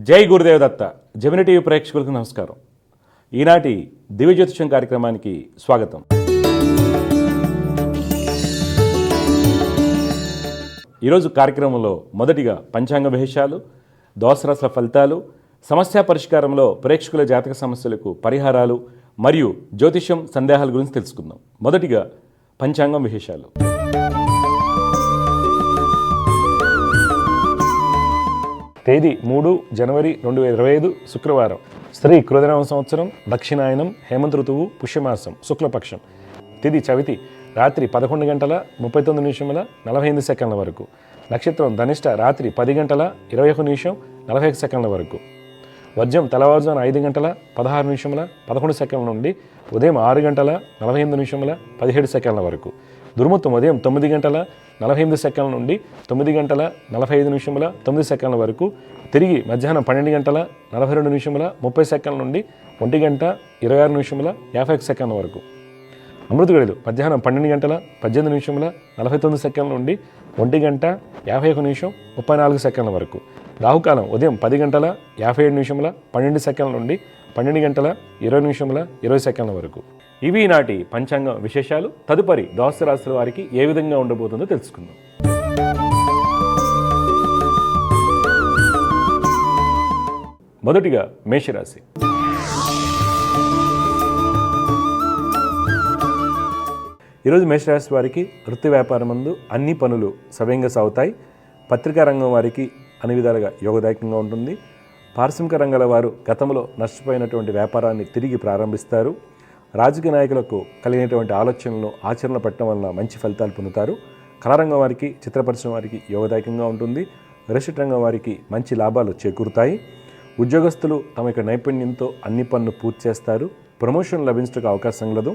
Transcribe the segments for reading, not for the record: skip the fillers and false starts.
జై గురుదేవ్ దత్త. Gemini TV ప్రేక్షకులకు నమస్కారం. ఈనాటి దివ్య జ్యోతిషం కార్యక్రమానికి స్వాగతం. ఈరోజు కార్యక్రమంలో మొదటిగా పంచాంగ విశేషాలు, దోసరాశుల ఫలితాలు, సమస్య పరిష్కారంలో ప్రేక్షకుల జాతక సమస్యలకు పరిహారాలు మరియు జ్యోతిషం సందేహాల గురించి తెలుసుకుందాం. మొదటిగా పంచాంగం విశేషాలు. తేదీ 3 జనవరి 2025 శుక్రవారం. శ్రీ కృతనామ సంవత్సరం, దక్షిణాయనం, హేమంత ఋతువు, పుష్యమాసం, శుక్లపక్షం. తిథి చవితి రాత్రి 11:39:45 వరకు. నక్షత్రం ధనిష్ట రాత్రి 10:21:41 వరకు. వర్జం తెల్లవారుజామున 5:16:11 నుండి ఉదయం 6:48:17 వరకు. దుర్ముహూర్తం ఉదయం 9:48 నుండి 9:45:09 వరకు. తిరిగి మధ్యాహ్నం 12:42:30 నుండి 1:26:50 వరకు. అమృత గడియలు మధ్యాహ్నం 12:18:49 నుండి 1:51:34 వరకు. రాహుకాలం ఉదయం 10:57:12 నుండి 12:20:20 వరకు. ఇవి నాటి పంచాంగం విశేషాలు. తదుపరి ద్వాదశ రాశుల వారికి ఏ విధంగా ఉండబోతుందో తెలుసుకుందాం. మొదటిగా మేషరాశి. ఈరోజు మేషరాశి వారికి వృత్తి వ్యాపారం నందు అన్ని పనులు సవ్యంగా సాగుతాయి. పత్రికా రంగం వారికి అన్ని విధాలుగా యోగదాయకంగా ఉంటుంది. పారిశ్రామిక రంగాల వారు గతంలో నష్టపోయినటువంటి వ్యాపారాన్ని తిరిగి ప్రారంభిస్తారు. రాజకీయ నాయకులకు కలిగినటువంటి ఆలోచనలను ఆచరణ పెట్టడం వలన మంచి ఫలితాలు పొందుతారు. కళారంగం వారికి, చిత్ర పరిశ్రమ వారికి యోగదాయకంగా ఉంటుంది. రిజిస్టర్ రంగం వారికి మంచి లాభాలు చేకూరుతాయి. ఉద్యోగస్తులు తమ యొక్క నైపుణ్యంతో అన్ని పనులు పూర్తి చేస్తారు. ప్రమోషన్ లభించడానికి అవకాశం కలదు.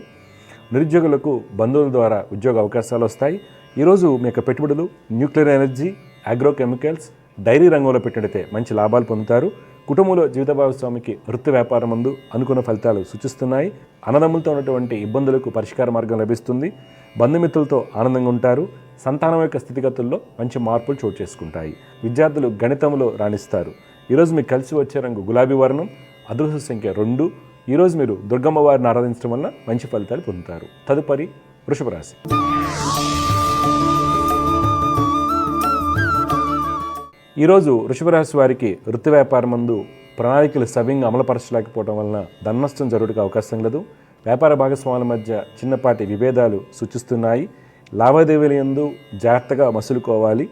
నిరుద్యోగులకు బంధువుల ద్వారా ఉద్యోగ అవకాశాలు వస్తాయి. ఈరోజు మీ యొక్క పెట్టుబడులు న్యూక్లియర్ ఎనర్జీ, అగ్రోకెమికల్స్, డైరీ రంగంలో పెట్టినట్లయితే మంచి లాభాలు పొందుతారు. కుటుంబంలో జీవిత భాగస్వామికి వృత్తి వ్యాపారం ముందు అనుకున్న ఫలితాలు సూచిస్తున్నాయి. అన్నదమ్ములతో ఉన్నటువంటి ఇబ్బందులకు పరిష్కార మార్గం లభిస్తుంది. బంధుమిత్రులతో ఆనందంగా ఉంటారు. సంతానం యొక్క స్థితిగతుల్లో మంచి మార్పులు చోటు చేసుకుంటాయి. విద్యార్థులు గణితంలో రాణిస్తారు. ఈరోజు మీకు కలిసి వచ్చే రంగు గులాబీ వర్ణం. అదృష్ట సంఖ్య 2. ఈరోజు మీరు దుర్గమ్మ వారిని ఆరాధించడం వల్ల మంచి ఫలితాలు పొందుతారు. తదుపరి వృషభ రాశి. ఈరోజు వృషభ రాశి వారికి వృత్తి వ్యాపారం నందు ప్రణాళికలు సవ్యంగా అమలుపరచలేకపోవడం వలన ధననష్టం జరుగుటకు అవకాశం లేదు. వ్యాపార భాగస్వాముల మధ్య చిన్నపాటి విభేదాలు సూచిస్తున్నాయి. లావాదేవీల యందు జాగ్రత్తగా మసులుకోవాలి.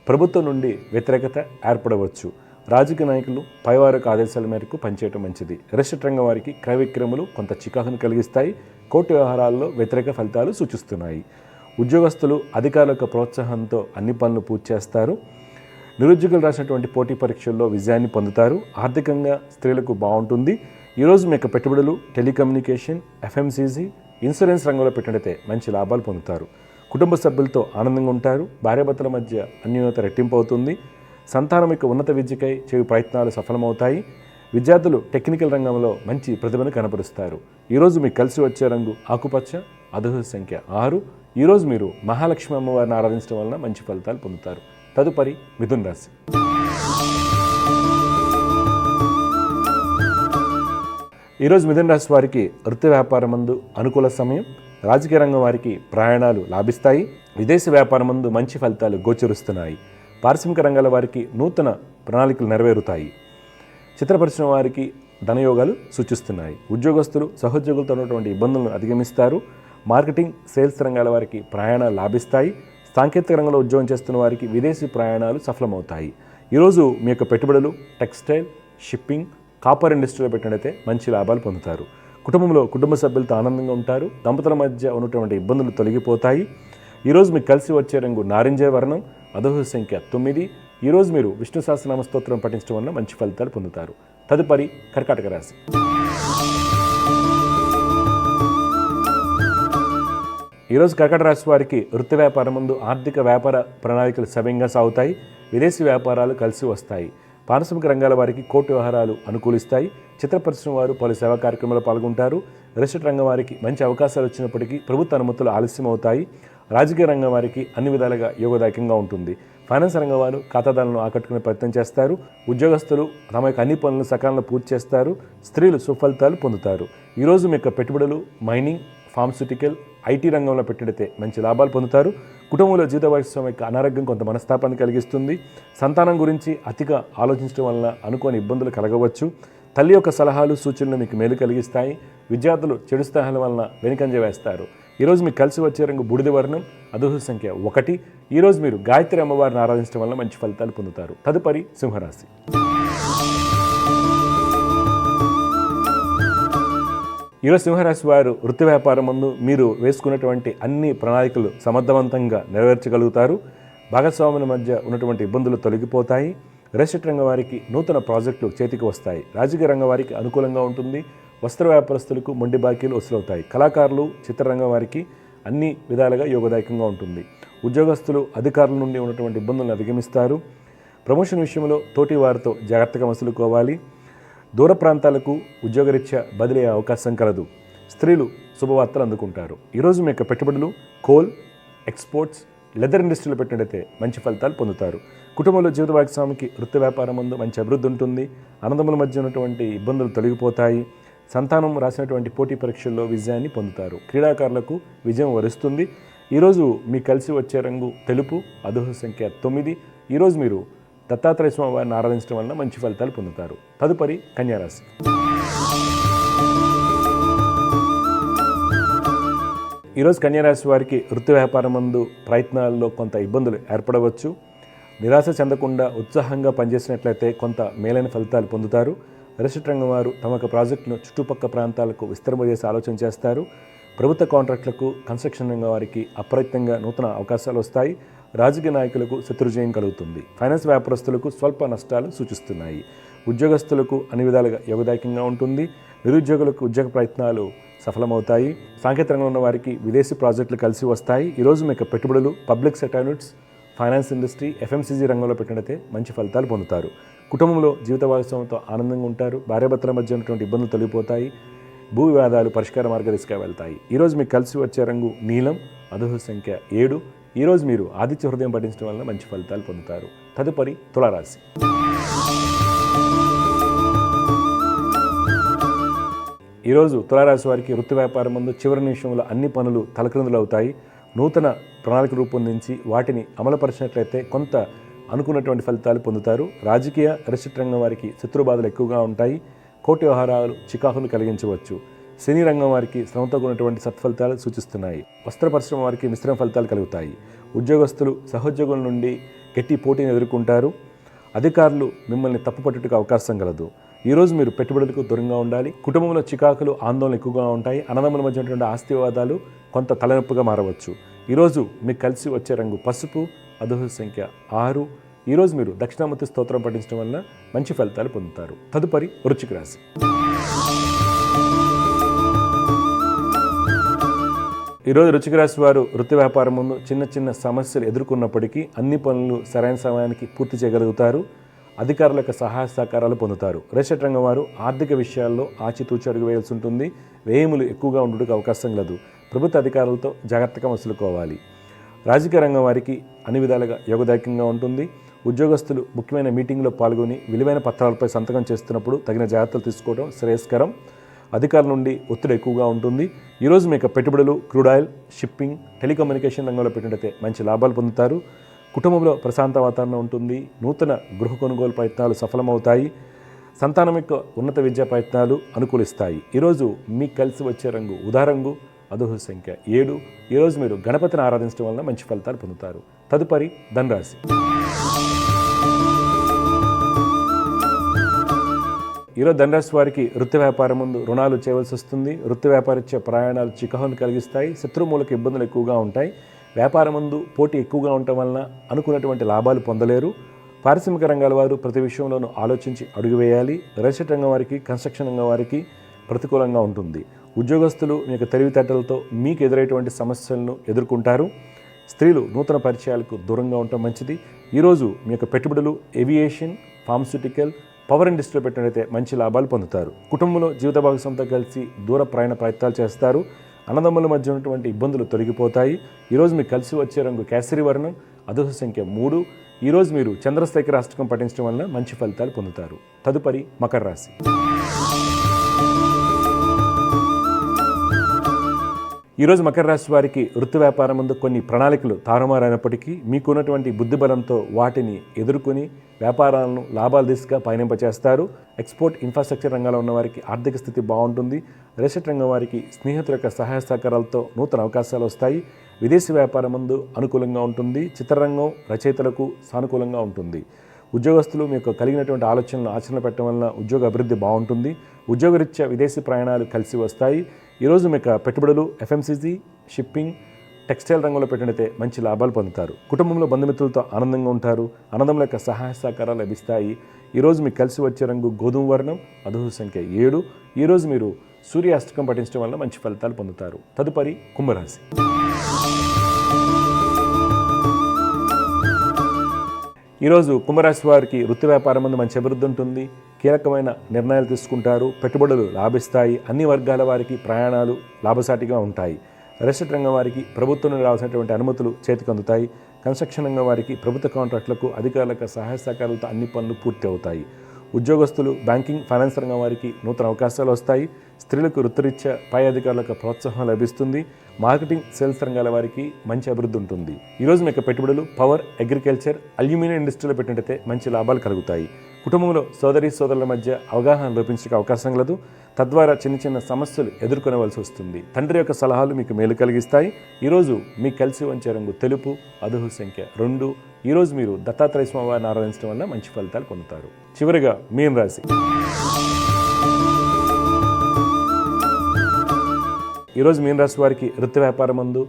ప్రభుత్వం నుండి వ్యతిరేకత ఏర్పడవచ్చు. రాజకీయ నాయకులు పైవారికి ఆదేశాల మేరకు పనిచేయడం మంచిది. రిజిస్టర్ రంగం వారికి క్రయ విక్రయములు కొంత చికాకును కలిగిస్తాయి. కోర్టు వ్యవహారాల్లో వ్యతిరేక ఫలితాలు సూచిస్తున్నాయి. ఉద్యోగస్తులు అధికారుల యొక్క ప్రోత్సాహంతో అన్ని పనులు పూర్తి చేస్తారు. నిరుద్యోగులు రాసినటువంటి పోటీ పరీక్షల్లో విజయాన్ని పొందుతారు. ఆర్థికంగా స్త్రీలకు బాగుంటుంది. ఈరోజు మీ యొక్క పెట్టుబడులు టెలికమ్యూనికేషన్, ఎఫ్ఎంసీజీ, ఇన్సూరెన్స్ రంగంలో పెట్టినట్లయితే మంచి లాభాలు పొందుతారు. కుటుంబ సభ్యులతో ఆనందంగా ఉంటారు. భార్యాభర్తల మధ్య అన్యోన్యత రెట్టింపు అవుతుంది. సంతానం యొక్క ఉన్నత విద్యకై చేయు ప్రయత్నాలు సఫలమవుతాయి. విద్యార్థులు టెక్నికల్ రంగంలో మంచి ప్రతిభను కనబరుస్తారు. ఈరోజు మీకు కలిసి వచ్చే రంగు ఆకుపచ్చ. అదృష్ట సంఖ్య 6. ఈరోజు మీరు మహాలక్ష్మి అమ్మవారిని ఆరాధించడం వలన మంచి ఫలితాలు పొందుతారు. తదుపరి మిథున రాశి. ఈరోజు మిథున రాశి వారికి వృత్తి వ్యాపారం నందు అనుకూల సమయం. రాజకీయ రంగం వారికి ప్రయాణాలు లాభిస్తాయి. విదేశీ వ్యాపారం నందు మంచి ఫలితాలు గోచరిస్తున్నాయి. పారిశ్రామిక రంగాల వారికి నూతన ప్రణాళికలు నెరవేరుతాయి. చిత్ర పరిశ్రమ వారికి ధనయోగాలు సూచిస్తున్నాయి. ఉద్యోగస్తులు సహోద్యోగులతో ఉన్నటువంటి ఇబ్బందులను అధిగమిస్తారు. మార్కెటింగ్, సేల్స్ రంగాల వారికి ప్రయాణాలు లాభిస్తాయి. సాంకేతిక రంగంలో ఉద్యోగం చేస్తున్న వారికి విదేశీ ప్రయాణాలు సఫలమవుతాయి. ఈరోజు మీ యొక్క పెట్టుబడులు టెక్స్టైల్, షిప్పింగ్, కాపర్ ఇండస్ట్రీలో పెట్టినట్లయితే మంచి లాభాలు పొందుతారు. కుటుంబంలో కుటుంబ సభ్యులతో ఆనందంగా ఉంటారు. దంపతుల మధ్య ఉన్నటువంటి ఇబ్బందులు తొలగిపోతాయి. ఈరోజు మీకు కలిసి వచ్చే రంగు నారింజ వర్ణం. అదృష్ట సంఖ్య 9. ఈరోజు మీరు విష్ణు సహస్రనామ స్తోత్రం పఠించడం వల్ల మంచి ఫలితాలు పొందుతారు. తదుపరి కర్కాటక రాశి. ఈరోజు కర్కాటక రాశి వారికి వృత్తి వ్యాపారం ముందు ఆర్థిక వ్యాపార ప్రణాళికలు సవ్యంగా సాగుతాయి. విదేశీ వ్యాపారాలు కలిసి వస్తాయి. పారిశ్రామిక రంగాల వారికి కోర్టు వ్యవహారాలు అనుకూలిస్తాయి. చిత్ర పరిశ్రమ వారు పలు సేవా కార్యక్రమాల్లో పాల్గొంటారు. రిజిస్టర్ రంగం వారికి మంచి అవకాశాలు వచ్చినప్పటికీ ప్రభుత్వ అనుమతులు ఆలస్యం అవుతాయి. రాజకీయ రంగం వారికి అన్ని విధాలుగా యోగదాయకంగా ఉంటుంది. ఫైనాన్స్ రంగం వారు ఖాతాదారులను ఆకట్టుకునే ప్రయత్నం చేస్తారు. ఉద్యోగస్తులు తమ యొక్క అన్ని పనులను సకాలంలో పూర్తి చేస్తారు. స్త్రీలు సుఫలితాలు పొందుతారు. ఈరోజు మీ యొక్క పెట్టుబడులు మైనింగ్, ఫార్మస్యూటికల్, ఐటీ రంగంలో పెట్టిడితే మంచి లాభాలు పొందుతారు. కుటుంబంలో జీవిత భాగస్వామి యొక్క అనారోగ్యం కొంత మనస్తాపాన్ని కలిగిస్తుంది. సంతానం గురించి అతిగా ఆలోచించడం వలన అనుకోని ఇబ్బందులు కలగవచ్చు. తల్లి యొక్క సలహాలు, సూచనలు మీకు మేలు కలిగిస్తాయి. విద్యార్థులు చెడు స్థానాల వలన వెనుకంజ వేస్తారు. ఈరోజు మీకు కలిసి వచ్చే రంగు బూడిద వర్ణం, అదృష్ట సంఖ్య 1. ఈరోజు మీరు గాయత్రి అమ్మవారిని ఆరాధించడం వల్ల మంచి ఫలితాలు పొందుతారు. తదుపరి సింహరాశి. ఈరోజు సింహరాశి వారు వృత్తి వ్యాపారం ముందు మీరు వేసుకున్నటువంటి అన్ని ప్రణాళికలు సమర్థవంతంగా నెరవేర్చగలుగుతారు. భాగస్వాముల మధ్య ఉన్నటువంటి ఇబ్బందులు తొలగిపోతాయి. రియల్ రంగం వారికి నూతన ప్రాజెక్టులు చేతికి వస్తాయి. రాజకీయ రంగం వారికి అనుకూలంగా ఉంటుంది. వస్త్ర వ్యాపారస్తులకు మొండి బాకీలు వసూలవుతాయి. కళాకారులు, చిత్రరంగం వారికి అన్ని విధాలుగా యోగదాయకంగా ఉంటుంది. ఉద్యోగస్తులు అధికారుల నుండి ఉన్నటువంటి ఇబ్బందులను అధిగమిస్తారు. ప్రమోషన్ విషయంలో తోటి వారితో జాగ్రత్తగా మసులుకోవాలి. దూర ప్రాంతాలకు ఉద్యోగరీత్యా బదిలీ అయ్యే అవకాశం కలదు. స్త్రీలు శుభవార్తలు అందుకుంటారు. ఈరోజు మీ యొక్క పెట్టుబడులు కోల్, ఎక్స్పోర్ట్స్, లెదర్ ఇండస్ట్రీలో పెట్టినట్టయితే మంచి ఫలితాలు పొందుతారు. కుటుంబంలో జీవిత భాగస్వామికి వృత్తి వ్యాపారం ముందు మంచి అభివృద్ధి ఉంటుంది. అన్నదమ్ముల మధ్య ఉన్నటువంటి ఇబ్బందులు తొలగిపోతాయి. సంతానం రాసినటువంటి పోటీ పరీక్షల్లో విజయాన్ని పొందుతారు. క్రీడాకారులకు విజయం వరిస్తుంది. ఈరోజు మీకు కలిసి వచ్చే రంగు తెలుపు, అదృష్ట సంఖ్య 9. ఈరోజు మీరు దత్తాత్రేయ స్వామి వారిని ఆరాధించడం వలన మంచి ఫలితాలు పొందుతారు. తదుపరి కన్యారాశి. ఈరోజు కన్యారాశి వారికి వృత్తి వ్యాపారం మందు ప్రయత్నాల్లో కొంత ఇబ్బందులు ఏర్పడవచ్చు. నిరాశ చెందకుండా ఉత్సాహంగా పనిచేసినట్లయితే కొంత మేలైన ఫలితాలు పొందుతారు. రియల్ రంగం వారు తమ ప్రాజెక్టును చుట్టుపక్కల ప్రాంతాలకు విస్తరింపజేసి ఆలోచన చేస్తారు. ప్రభుత్వ కాంట్రాక్టులకు, కన్స్ట్రక్షన్ రంగం వారికి అప్రయత్నంగా నూతన అవకాశాలు వస్తాయి. రాజకీయ నాయకులకు శత్రుజయం కలుగుతుంది. ఫైనాన్స్ వ్యాపారస్తులకు స్వల్ప నష్టాలు సూచిస్తున్నాయి. ఉద్యోగస్తులకు అన్ని విధాలుగా యోగదాయకంగా ఉంటుంది. నిరుద్యోగులకు ఉద్యోగ ప్రయత్నాలు సఫలమవుతాయి. సాంకేతిక రంగంలో ఉన్న వారికి విదేశీ ప్రాజెక్టులు కలిసి వస్తాయి. ఈరోజు మీకు పెట్టుబడులు public sector units, finance industry, FMCG రంగంలో పెట్టినట్లయితే మంచి ఫలితాలు పొందుతారు. కుటుంబంలో జీవిత భాగస్వామితో ఆనందంగా ఉంటారు. భార్యాభర్తల మధ్య ఉన్నటువంటి ఇబ్బందులు తొలగిపోతాయి. భూ వివాదాలు పరిష్కార మార్గదర్శిగా వెళ్తాయి. ఈరోజు మీకు కలిసి వచ్చే రంగు నీలం, అదృష్ట సంఖ్య 7. ఈరోజు మీరు ఆదిత్య హృదయం పఠించడం వల్ల మంచి ఫలితాలు పొందుతారు. తదుపరి తులారాశి. ఈరోజు తులారాశి వారికి వృత్తి వ్యాపారం ముందు చివరి నిమిషంలో అన్ని పనులు తలక్రిందులు అవుతాయి. నూతన ప్రణాళిక రూపొందించి వాటిని అమలుపరిచినట్లయితే కొంత అనుకున్నటువంటి ఫలితాలు పొందుతారు. రాజకీయ రియల్ రంగం వారికి శత్రుబాధలు ఎక్కువగా ఉంటాయి. కోర్టు వ్యవహారాలు చికాకులు కలిగించవచ్చు. సినీ రంగం వారికి శ్రమతో కూడినటువంటి సత్ఫలితాలు సూచిస్తున్నాయి. వస్త్ర పరిశ్రమ వారికి మిశ్రమ ఫలితాలు కలుగుతాయి. ఉద్యోగస్తులు సహోద్యోగుల నుండి గట్టి పోటీని ఎదుర్కొంటారు. అధికారులు మిమ్మల్ని తప్పుపట్టుటకు అవకాశం కలదు. ఈరోజు మీరు పెట్టుబడులకు దూరంగా ఉండాలి. కుటుంబంలో చికాకులు, ఆందోళన ఎక్కువగా ఉంటాయి. అన్నదమ్ముల మధ్య ఉన్నటువంటి ఆస్తి వివాదాలు కొంత తలనొప్పిగా మారవచ్చు. ఈరోజు మీకు కలిసి వచ్చే రంగు పసుపు, అదృష్ట సంఖ్య 6. ఈరోజు మీరు దక్షిణామూర్తి స్తోత్రం పఠించడం వల్ల మంచి ఫలితాలు పొందుతారు. తదుపరి వృశ్చిక రాశి. ఈరోజు వృశ్చిక రాశి వారు వృత్తి వ్యాపారం ముందు చిన్న చిన్న సమస్యలు ఎదుర్కొన్నప్పటికీ అన్ని పనులు సరైన సమయానికి పూర్తి చేయగలుగుతారు. అధికారుల యొక్క సహాయ సహకారాలు పొందుతారు. రియల్ రంగం వారు ఆర్థిక విషయాల్లో ఆచితూచి అడుగు వేయాల్సి ఉంటుంది. వ్యయములు ఎక్కువగా ఉండడానికి అవకాశం లేదు. ప్రభుత్వ అధికారులతో జాగ్రత్తగా మసులుకోవాలి. రాజకీయ రంగం వారికి అన్ని విధాలుగా యోగదాయకంగా ఉంటుంది. ఉద్యోగస్తులు ముఖ్యమైన మీటింగ్లో పాల్గొని విలువైన పత్రాలపై సంతకం చేస్తున్నప్పుడు తగిన జాగ్రత్తలు తీసుకోవడం శ్రేయస్కరం. అధికారుల నుండి ఒత్తిడి ఎక్కువగా ఉంటుంది. ఈరోజు మీకు పెట్టుబడులు క్రూడ్ ఆయిల్, షిప్పింగ్, టెలికమ్యూనికేషన్ రంగంలో పెట్టినట్లయితే మంచి లాభాలు పొందుతారు. కుటుంబంలో ప్రశాంత వాతావరణం ఉంటుంది. నూతన గృహ కొనుగోలు ప్రయత్నాలు సఫలమవుతాయి. సంతానం యొక్క ఉన్నత విద్యా ప్రయత్నాలు అనుకూలిస్తాయి. ఈరోజు మీకు కలిసి వచ్చే రంగు ఉదా రంగు, అదృష్ట సంఖ్య 7. ఈరోజు మీరు గణపతిని ఆరాధించడం వల్ల మంచి ఫలితాలు పొందుతారు. తదుపరి ధనురాశి. ఈరోజు ధనురాశి వారికి వృత్తి వ్యాపారం ముందు రుణాలు చేయవలసి వస్తుంది. వృత్తి వ్యాపారిచ్చే ప్రయాణాలు చికాకులను కలిగిస్తాయి. శత్రుమూలక ఇబ్బందులు ఎక్కువగా ఉంటాయి. వ్యాపారం ముందు పోటీ ఎక్కువగా ఉండటం వలన అనుకున్నటువంటి లాభాలు పొందలేరు. పారిశ్రామిక రంగాల వారు ప్రతి విషయంలోనూ ఆలోచించి అడుగు వేయాలి. రియల్ రంగం వారికి, కన్స్ట్రక్షన్ రంగం వారికి ప్రతికూలంగా ఉంటుంది. ఉద్యోగస్తులు మీ యొక్క తెలివితేటలతో మీకు ఎదురైనటువంటి సమస్యలను ఎదుర్కొంటారు. స్త్రీలు నూతన పరిచయాలకు దూరంగా ఉండటం మంచిది. ఈరోజు మీ యొక్క పెట్టుబడులు ఏవియేషన్, ఫార్మస్యూటికల్, పవర్ ఇండస్ట్రీలో పెట్టినట్లయితే మంచి లాభాలు పొందుతారు. కుటుంబంలో జీవిత భాగస్వామితో కలిసి దూర ప్రయాణ ప్రయత్నాలు చేస్తారు. అన్నదమ్ముల మధ్య ఉన్నటువంటి ఇబ్బందులు తొలగిపోతాయి. ఈరోజు మీకు కలిసి వచ్చే రంగు కేసరి వర్ణం, అదృష్ట సంఖ్య 3. ఈరోజు మీరు చంద్రశేఖర అష్టకం పఠించడం వలన మంచి ఫలితాలు పొందుతారు. తదుపరి మకర రాశి. ఈరోజు మకర రాశి వారికి వృత్తి వ్యాపారం ముందు కొన్ని ప్రణాళికలు తారుమారైనప్పటికీ మీకున్నటువంటి బుద్ధిబలంతో వాటిని ఎదుర్కొని వ్యాపారాలను లాభాల దిశగా పయనింపచేస్తారు. ఎక్స్పోర్ట్ ఇన్ఫ్రాస్ట్రక్చర్ రంగంలో ఉన్న వారికి ఆర్థిక స్థితి బాగుంటుంది. రియల్ ఎస్టేట్ రంగం వారికి స్నేహితుల యొక్క సహాయ సహకారాలతో నూతన అవకాశాలు వస్తాయి. విదేశీ వ్యాపారం ముందు అనుకూలంగా ఉంటుంది. చిత్రరంగం రచయితలకు సానుకూలంగా ఉంటుంది. ఉద్యోగస్తులు మీకు కలిగినటువంటి ఆలోచనలు ఆచరణ పెట్టడం వలన ఉద్యోగ అభివృద్ధి బాగుంటుంది. ఉద్యోగరీత్యా విదేశీ ప్రయాణాలు కలిసి వస్తాయి. ఈరోజు మీకు పెట్టుబడులు ఎఫ్ఎంసీజీ, షిప్పింగ్, టెక్స్టైల్ రంగంలో పెట్టినట్టే మంచి లాభాలు పొందుతారు. కుటుంబంలో బంధుమిత్రులతో ఆనందంగా ఉంటారు. ఆనందంలో యొక్క సహాయ సహకారాలు లభిస్తాయి. ఈరోజు మీకు కలిసి వచ్చే రంగు గోధుమ వర్ణం, అదృష్ట సంఖ్య 7. ఈరోజు మీరు సూర్య అష్టకం పఠించడం వల్ల మంచి ఫలితాలు పొందుతారు. తదుపరి కుంభరాశి. ఈరోజు కుంభరాశి వారికి వృత్తి వ్యాపారం ముందు మంచి అభివృద్ధి ఉంటుంది. కీలకమైన నిర్ణయాలు తీసుకుంటారు. పెట్టుబడులు లాభిస్తాయి. అన్ని వర్గాల వారికి ప్రయాణాలు లాభసాటిగా ఉంటాయి. రియల్ ఎస్టేట్ రంగం వారికి ప్రభుత్వం నుండి రావాల్సినటువంటి అనుమతులు చేతికి అందుతాయి. కన్స్ట్రక్షన్ రంగం వారికి ప్రభుత్వ కాంట్రాక్టులకు అధికారులకు సహాయ సహకారాలతో అన్ని పనులు పూర్తి అవుతాయి. ఉద్యోగస్తులు బ్యాంకింగ్, ఫైనాన్స్ రంగం వారికి నూతన అవకాశాలు వస్తాయి. స్త్రీలకు వృత్తిరీత్యా పై అధికారులకు ప్రోత్సాహం లభిస్తుంది. మార్కెటింగ్, సేల్స్ రంగాల వారికి మంచి అభివృద్ధి ఉంటుంది. ఈరోజు మీకు పెట్టుబడులు పవర్, అగ్రికల్చర్, అల్యూమినియం ఇండస్ట్రీలో పెట్టినట్టయితే మంచి లాభాలు కలుగుతాయి. కుటుంబంలో సోదరుల మధ్య అవగాహన లోపించే అవకాశం కలదు. తద్వారా చిన్న చిన్న సమస్యలు ఎదుర్కొనవలసి వస్తుంది. తండ్రి యొక్క సలహాలు మీకు మేలు కలిగిస్తాయి. ఈరోజు మీకు కలిసి వచ్చే రంగు తెలుపు, అదృష్ట సంఖ్య 2. ఈరోజు మీరు దత్తాత్రేయ స్వామి వారిని ఆరాధించడం వల్ల మంచి ఫలితాలు పొందుతారు. చివరిగా మీన రాశి. ఈరోజు మీన రాశి వారికి వృత్తి వ్యాపారం ముందు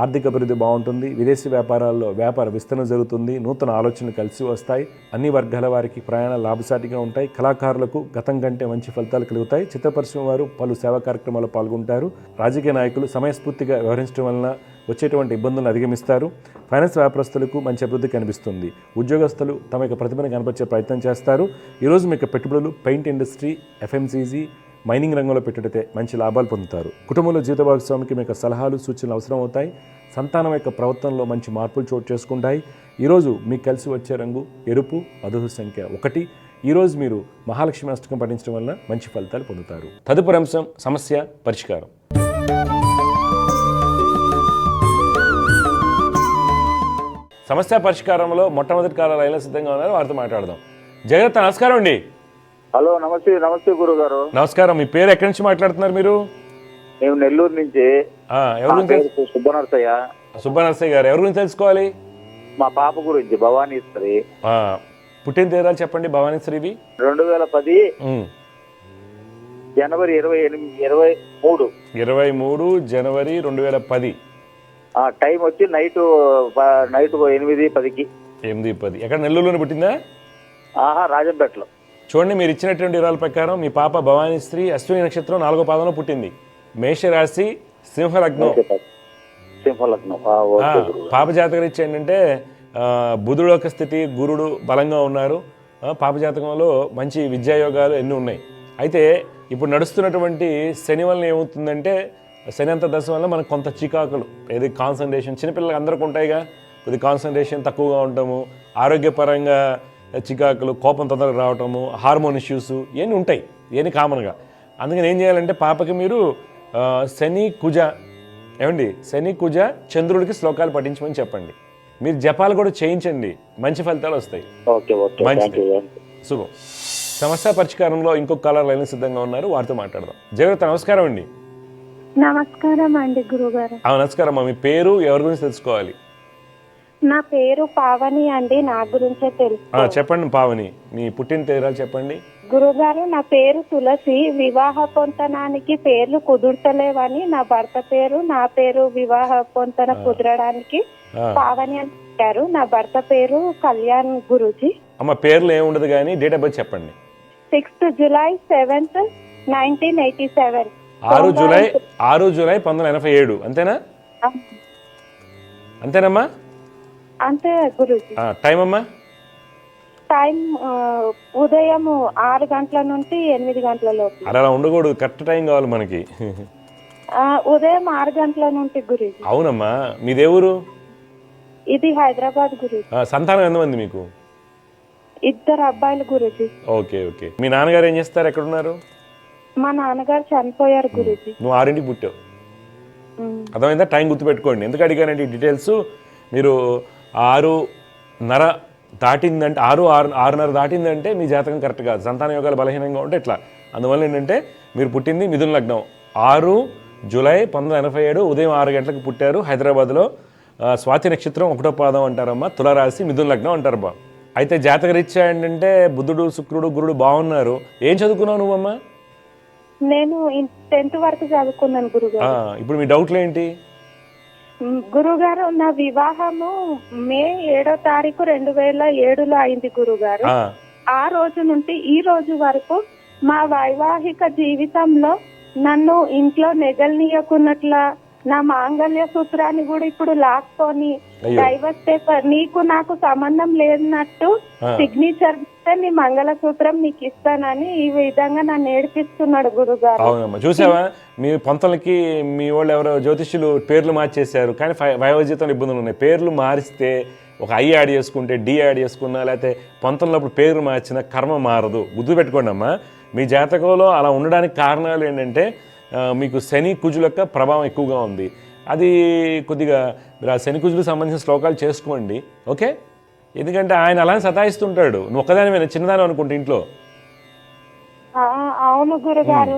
ఆర్థిక అభివృద్ధి బాగుంటుంది. విదేశీ వ్యాపారాల్లో వ్యాపార విస్తరణ జరుగుతుంది. నూతన ఆలోచనలు కలిసి వస్తాయి. అన్ని వర్గాల వారికి ప్రయాణాలు లాభసాటిగా ఉంటాయి. కళాకారులకు గతం కంటే మంచి ఫలితాలు కలుగుతాయి. చిత్ర పరిశ్రమ వారు పలు సేవా కార్యక్రమాల్లో పాల్గొంటారు. రాజకీయ నాయకులు సమయస్ఫూర్తిగా వ్యవహరించడం వలన వచ్చేటువంటి ఇబ్బందులను అధిగమిస్తారు. ఫైనాన్స్ వ్యాపారస్తులకు మంచి అభివృద్ధి కనిపిస్తుంది. ఉద్యోగస్తులు తమ యొక్క ప్రతిభను కనపరిచే ప్రయత్నం చేస్తారు. ఈరోజు మీకు పెట్టుబడులు పెయింట్ ఇండస్ట్రీ, ఎఫ్ఎంసీజీ, మైనింగ్ రంగంలో పెట్టినట్టయితే మంచి లాభాలు పొందుతారు. కుటుంబంలో జీవిత భాగస్వామికి మీకు సలహాలు, సూచనలు అవసరం అవుతాయి. సంతానం యొక్క ప్రవర్తనలో మంచి మార్పులు చోటు చేసుకుంటాయి. ఈరోజు మీకు కలిసి వచ్చే రంగు ఎరుపు, అదృష్ట సంఖ్య 1. ఈరోజు మీరు మహాలక్ష్మి అష్టకం పఠించడం వల్ల మంచి ఫలితాలు పొందుతారు. తదుపరి అంశం సమస్య పరిష్కారం. సమస్య పరిష్కారంలో మొట్టమొదటి కాల లైన్లో సిద్ధంగా ఉన్నారు. వారితో మాట్లాడదాం. జగత్ నమస్కారం అండి. హలో, నమస్తే గురువు గారు. నమస్కారం. మీ పేరు ఎక్కడి నుంచి మాట్లాడుతున్నారు మీరు? మేము నెల్లూరు నుంచి. ఎవరి గురించి? సుబ్బనరసయ్య గారు. ఎవరి గురించి తెలుసుకోవాలి? మా పాప గురించి, భవానీశ్వరి. పుట్టిన తేదీలు చెప్పండి. భవానీశ్వరివి 2010 జనవరి 23 జనవరి 2010. టైం వచ్చి నైట్ 8:10కి. 8:10. ఎక్కడ? నెల్లూరులోనే పుట్టిందా? రాజంపేటలో. చూడండి, మీరు ఇచ్చినటువంటి వివరాల ప్రకారం మీ పాప భవానీశ్రీ అశ్విని నక్షత్రం 4వ పాదంలో పుట్టింది. మేషరాశి, సింహలగ్నం. పాప జాతకరీత్యా ఏంటంటే బుధుడు యొక్క స్థితి, గురుడు బలంగా ఉన్నారు. పాప జాతకంలో మంచి విద్యాయోగాలు ఎన్ని ఉన్నాయి. అయితే ఇప్పుడు నడుస్తున్నటువంటి శని వలన ఏమవుతుందంటే, శని అంత దశ వల్ల మనకు కొంత చికాకులు, ఏది కాన్సన్ట్రేషన్, చిన్నపిల్లలకి అందరికీ ఉంటాయిగా, కొద్ది కాన్సన్ట్రేషన్ తక్కువగా ఉండటము, ఆరోగ్యపరంగా చికాకులు, కోపం తొందరగా రావటము, హార్మోన్ ఇష్యూస్ ఇవన్నీ ఉంటాయి, ఇవన్నీ కామన్గా. అందుకని ఏం చేయాలంటే పాపకి మీరు శని కుజ చంద్రుడికి శ్లోకాలు పఠించమని చెప్పండి. మీరు జపాలు కూడా చేయించండి, మంచి ఫలితాలు వస్తాయి. మంచిది, శుభం. సమస్య పరిష్కారంలో ఇంకొక కాలర్ లైన్ సిద్ధంగా ఉన్నారు, వారితో మాట్లాడదాం. జగత్ నమస్కారం అండి. నమస్కారం అండి గురుగారు. నమస్కారం అమ్మా. మీ పేరు, ఎవరి గురించి తెలుసుకోవాలి? నా పేరు పావని అండి. నా గురించే తెలుసు. చెప్పండి పావని, మీ పుట్టిన తేదీలు చెప్పండి. గురుగారు, నా పేరు తులసి. వివాహ పొంతనానికి పేర్లు కుదుర్తలేవని నా భర్త పేరు, నా పేరు వివాహ పొంతన కుదరడానికి పావని అని పెట్టారు. నా భర్త పేరు కళ్యాణ్ గురూజీ. అమ్మ పేర్లు ఏముండదు కానీ డేట్ ఆఫ్ బర్త్ చెప్పండి. 6th July 7th 1987. 6 జూలై 1987. అంతేనా? అంతేనమ్మా? అంతే గురూజీ. టైం అమ్మా? టైం ఉదయం 6 గంటల నుండి 8 గంటల లోపు. అలా ఉండకూడదు, కరెక్ట్ టైం కావాలి మనకి. ఉదయం 6 గంటల నుండి గురూజీ. అవునమ్మా. మీదేవురు? ఇది హైదరాబాద్ గురూజీ. సంతానం ఎంతమంది మీకు? 2 అబ్బాయిలు గురూజీ. Okay okay. మీ నాన్నగారు ఏం చేస్తారు, ఎక్కడున్నారు? మా నాన్నగారు చనిపోయారు గురూజీ. నువ్వు 6ంటికి పుట్టావు. అర్థమైందా? టైం గుర్తుపెట్టుకోండి. ఎందుకు అడిగానంటే ఈ డీటెయిల్స్ మీరు 6:30 దాటిందంటే 6:30 దాటిందంటే మీ జాతకం కరెక్ట్ కాదు, సంతాన యోగాలు బలహీనంగా ఉంటే ఇట్లా. అందువల్ల ఏంటంటే మీరు పుట్టింది మిథున లగ్నం 6 జూలై 1987 ఉదయం 6 గంటలకు పుట్టారు హైదరాబాద్లో. స్వాతి నక్షత్రం 1వ పాదం అంటారమ్మా. తులారాశి మిథున లగ్నం అంటారు బా. అయితే జాతకరీత్యా ఏంటంటే బుధుడు శుక్రుడు గురుడు బాగున్నారు. ఏం చదువుకున్నావు నువ్వమ్మా? నేను 10th వరకు చదువుకున్నాను గురుగారు. ఇప్పుడు మీ డౌట్లు ఏంటి? గురుగారు, నా వివాహము మే 7వ తారీఖు 2007లో అయింది గురుగారు. ఆ రోజు నుండి ఈ రోజు వరకు మా వైవాహిక జీవితంలో నన్ను ఇంట్లో నెగలనీయకున్నట్ల నా మాంగళ్య సూత్రాన్ని కూడా ఇప్పుడు లాక్కొని డైవర్స్ పేపర్ నీకు నాకు సంబంధం లేనట్టు సిగ్నేచర్ నీ మంగళసూత్రం నీకు ఇస్తానని ఈ విధంగా నన్ను ఏడిపిస్తున్నాడు గురుగారు. అవునమ్మా, చూసావా మీ పొంతలకి మీ వాళ్ళు ఎవరో జ్యోతిష్యులు పేర్లు మార్చేశారు, కానీ వైవాహిక ఇబ్బందులు ఉన్నాయి. పేర్లు మారిస్తే ఒక ఐ యాడ్ చేసుకుంటే డి యాడ్ చేసుకున్నా లేకపోతే పొంతలప్పుడు పేర్లు మార్చిన కర్మ మారదు. గుర్తుపెట్టుకోండి అమ్మా. మీ జాతకంలో అలా ఉండడానికి కారణాలు ఏంటంటే మీకు శని కుజుల యొక్క ప్రభావం ఎక్కువగా ఉంది. అది కొద్దిగా మీరు ఆ శని కుజులకు సంబంధించిన శ్లోకాలు చేసుకోండి, ఓకే? ఎందుకంటే ఆయన అలానే సతాయిస్తుంటాడు. నువ్వు ఒక్కదానివైనా చిన్నదాని అనుకుంటే ఇంట్లో. అవును గురుగారు,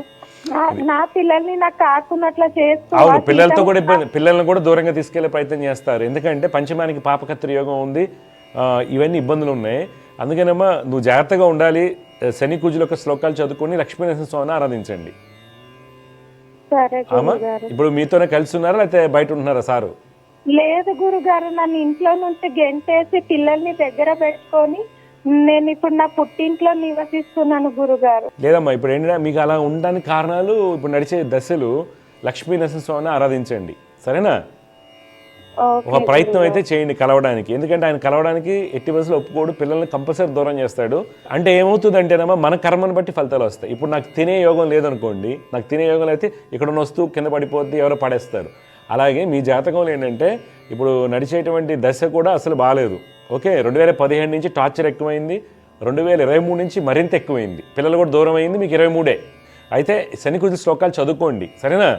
నా పిల్లల్ని నాకు కాకున్నట్లా చేస్తూ. అవును, పిల్లలతో కూడా ఇబ్బంది, పిల్లల్ని కూడా దూరంగా తీసుకెళ్లే ప్రయత్నం చేస్తారు. ఎందుకంటే పంచమానికి పాపకత్రి యోగం ఉంది, ఇవన్నీ ఇబ్బందులు ఉన్నాయి. అందుకనమ్మా నువ్వు జాగ్రత్తగా ఉండాలి. శని కుజుల యొక్క శ్లోకాలు చదువుకొని లక్ష్మీనరసింహ స్వామిని ఆరాధించండి. ఇప్పుడు మీతోనే కలిసి ఉన్నారా లేకపోతే బయట ఉంటున్నారా సారు? లేదు గురుగారు, నన్ను ఇంట్లో నుంచి గెంటేసి పిల్లల్ని దగ్గర పెట్టుకొని నేను ఇప్పుడు నా పుట్టింట్లో నివసిస్తున్నాను గురుగారు. లేదమ్మా, ఇప్పుడు ఏంటంటే మీకు అలా ఉండడానికి కారణాలు ఇప్పుడు నడిచే దశలు లక్ష్మీ నరసింహస్వామిని ఆరాధించండి, సరేనా? ఒక ప్రయత్నం అయితే చేయండి కలవడానికి. ఎందుకంటే ఆయన కలవడానికి ఎట్టి బస్సులో ఒప్పుకోడు, పిల్లల్ని కంపల్సరీ దూరం చేస్తాడు. అంటే ఏమవుతుంది అంటేనమ్మా మన కర్మను బట్టి ఫలితాలు వస్తాయి. ఇప్పుడు నాకు తినే యోగం లేదనుకోండి, నాకు తినే యోగం అయితే ఇక్కడ వస్తూ కింద పడిపోద్ది, ఎవరో పడేస్తారు. అలాగే మీ జాతకంలో ఏంటంటే ఇప్పుడు నడిచేటువంటి దశ కూడా అసలు బాగాలేదు, ఓకే? 2017 నుంచి టార్చర్ ఎక్కువైంది, 2023 నుంచి మరింత ఎక్కువైంది, పిల్లలు కూడా దూరం అయింది, మీకు 23. అయితే శని కుజ శ్లోకాలు చదువుకోండి, సరేనా?